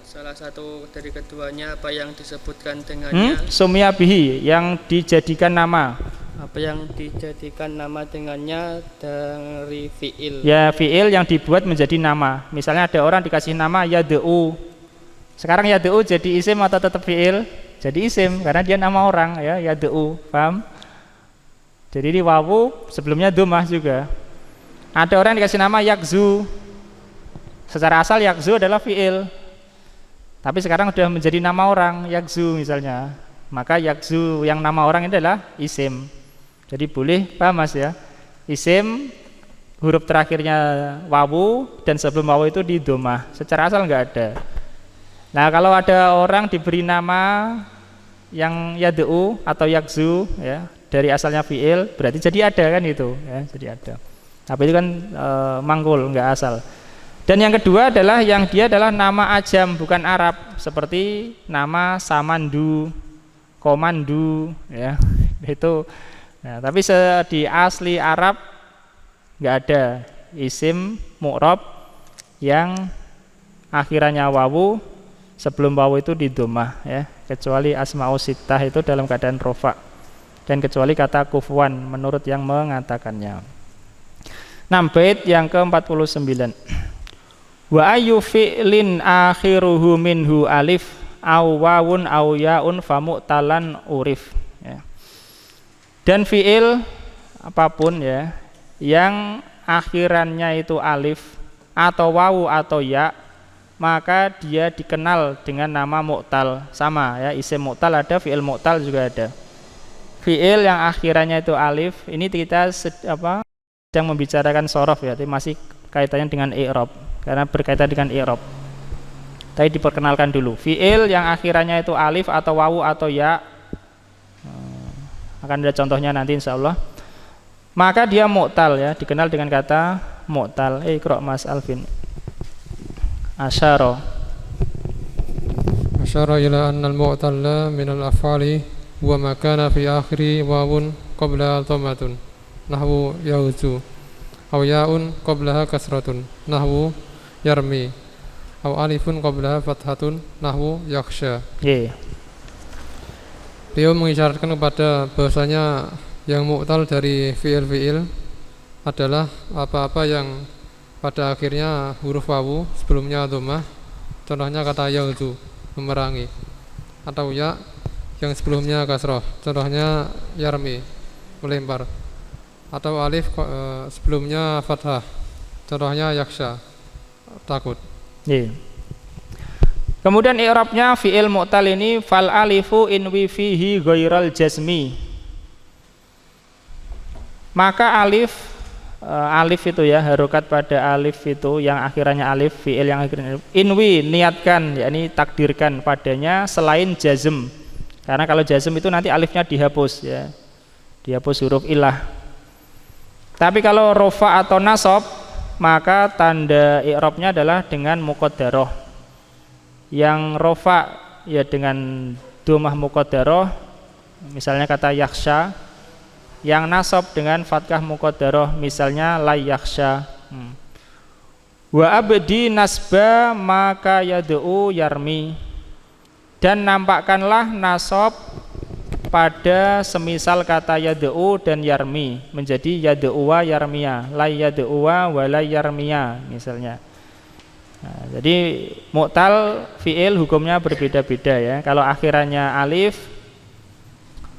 Salah satu dari keduanya apa yang disebutkan dengannya sumya bihi, yang dijadikan nama. Apa yang dijadikan nama dengannya dari fi'il. Ya, fi'il yang dibuat menjadi nama. Misalnya ada orang dikasih nama yad'u. Sekarang yad'u jadi isim atau tetap fi'il? Jadi isim karena dia nama orang ya, yad'u, paham? Jadi ini wawu sebelumnya dhammah juga. Ada orang dikasih nama yakzu. Secara asal yakzu adalah fi'il. Tapi sekarang sudah menjadi nama orang, yakzu misalnya. Maka yakzu yang nama orang ini adalah isim. Jadi boleh, paham Mas ya? Isim huruf terakhirnya wawu dan sebelum wawu itu di dhammah. Secara asal enggak ada. Nah, kalau ada orang diberi nama yang yad'u atau yakzu ya, dari asalnya fi'il, berarti jadi ada kan itu ya, jadi ada. Tapi itu kan manggul, enggak asal. Dan yang kedua adalah yang dia adalah nama ajam bukan Arab, seperti nama samandu, komandu ya. Itu. Nah, tapi di asli Arab enggak ada isim mu'rab yang akhirannya wawu, sebelum wawu itu di dhammah ya, kecuali asmaus sittah itu dalam keadaan rofa, dan kecuali kata kufuwan menurut yang mengatakannya. Bait yang ke-49. Wa ayyu fi'lin akhiruhu minhu alif aw wawun aw yaun famu'talan urif ya. Dan fi'il apapun ya yang akhirannya itu alif atau wawu atau ya, maka dia dikenal dengan nama mu'tal. Sama ya, isim mu'tal ada, fi'il mu'tal juga ada. Fi'il yang akhirannya itu alif, ini kita sedang membicarakan sorof ya, tapi masih kaitannya dengan i'rab karena berkaitan dengan i'rab. Tadi diperkenalkan dulu. Fi'il yang akhirannya itu alif atau wawu atau ya, akan ada contohnya nanti insyaallah. Maka dia mu'tal ya, dikenal dengan kata mu'tal. Iqra Mas Alvin. Asyara ila anna al-mu'talla min al-af'ali wa ma kana fi akhiri wawun qabla dhammatun nahwu yauzu aw ya'un qablaha kasratun nahwu yarmi aw alifun qablaha fathatun nahwu yakhsha. Beliau mengisyaratkan kepada bahasanya yang mu'tal dari fi'il adalah apa-apa yang pada akhirnya huruf wawu, sebelumnya dhammah, contohnya kata yauzu, memerangi, atau ya yang sebelumnya kasrah, contohnya yarmi, melempar, atau alif sebelumnya fathah, contohnya yaksha, takut. Kemudian i'rabnya fi'il mu'tal ini fal alifu inwi fihi ghairal jazmi. Maka alif itu ya, harokat pada alif itu yang akhirannya alif, fi'il yang akhirnya alif, inwi niatkan, yakni takdirkan padanya selain jazm. Karena kalau jazm itu nanti alifnya dihapus ya, dihapus huruf ilah. Tapi kalau rofa atau nasab, maka tanda i'rabnya adalah dengan muqaddarah. Yang rofa ya dengan dhammah muqaddarah, misalnya kata yakhsha. Yang nasab dengan fathah muqaddarah, misalnya la yakhsha. Wa abdi nasba maka yad'u yarmi, dan nampakkanlah nasab pada semisal kata yad'u dan yarmi menjadi yad'u wa yarmiya, la yad'u wa la yarmiya misalnya. Nah, jadi mu'tal fi'il hukumnya berbeda-beda ya. Kalau akhirannya alif,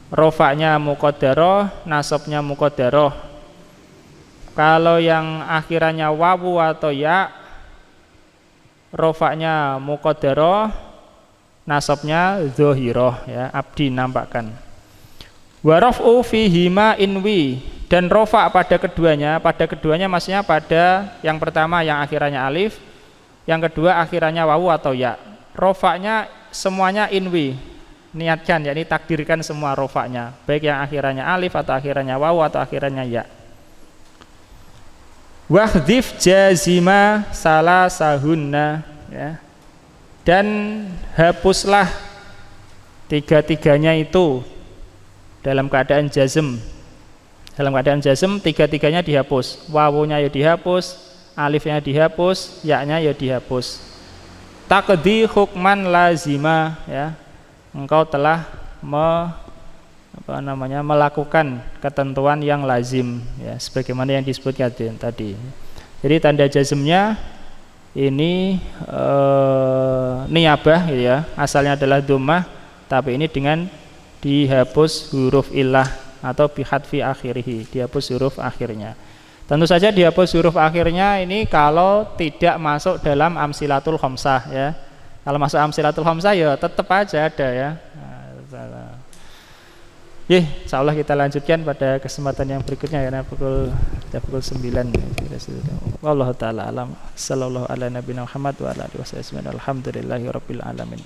rofaknya muqaddarah, nasabnya muqaddarah. Kalau yang akhirannya wawu atau ya, rofaknya muqaddarah, nasabnya dhahirah ya, abdi nampakkan. Wa raf'u fihima inwi, dan rofak pada keduanya maksudnya pada yang pertama yang akhirannya alif, yang kedua akhirannya wawu atau ya. Rofaknya semuanya inwi, niatkan, yakni takdirkan semua rofaknya, baik yang akhirannya alif atau akhirannya wawu atau akhirannya ya. Wahdhif jazima salasahunna ya, dan hapuslah tiga-tiganya itu dalam keadaan jazm. Dalam keadaan jazm tiga-tiganya dihapus, wawunya ya dihapus, alifnya dihapus, ya-nya ya dihapus. Taqdi hukman lazima ya, engkau telah melakukan ketentuan yang lazim ya, sebagaimana yang disebutkan tadi. Jadi tanda jazmnya ini niyabah gitu ya, asalnya adalah dhammah, tapi ini dengan dihapus huruf illah atau bihadfi akhirih, dihapus huruf akhirnya. Tentu saja dihapus huruf akhirnya ini kalau tidak masuk dalam amsilatul khamsah ya. Kalau masuk amsilatul khamsah ya tetap aja ada ya. Insyaallah kita lanjutkan pada kesempatan yang berikutnya karena pukul 9. Wallahu taala alam. Sallallahu ala nabiyina Muhammad wa ala alihi wasallam. Alhamdulillahirabbil alamin.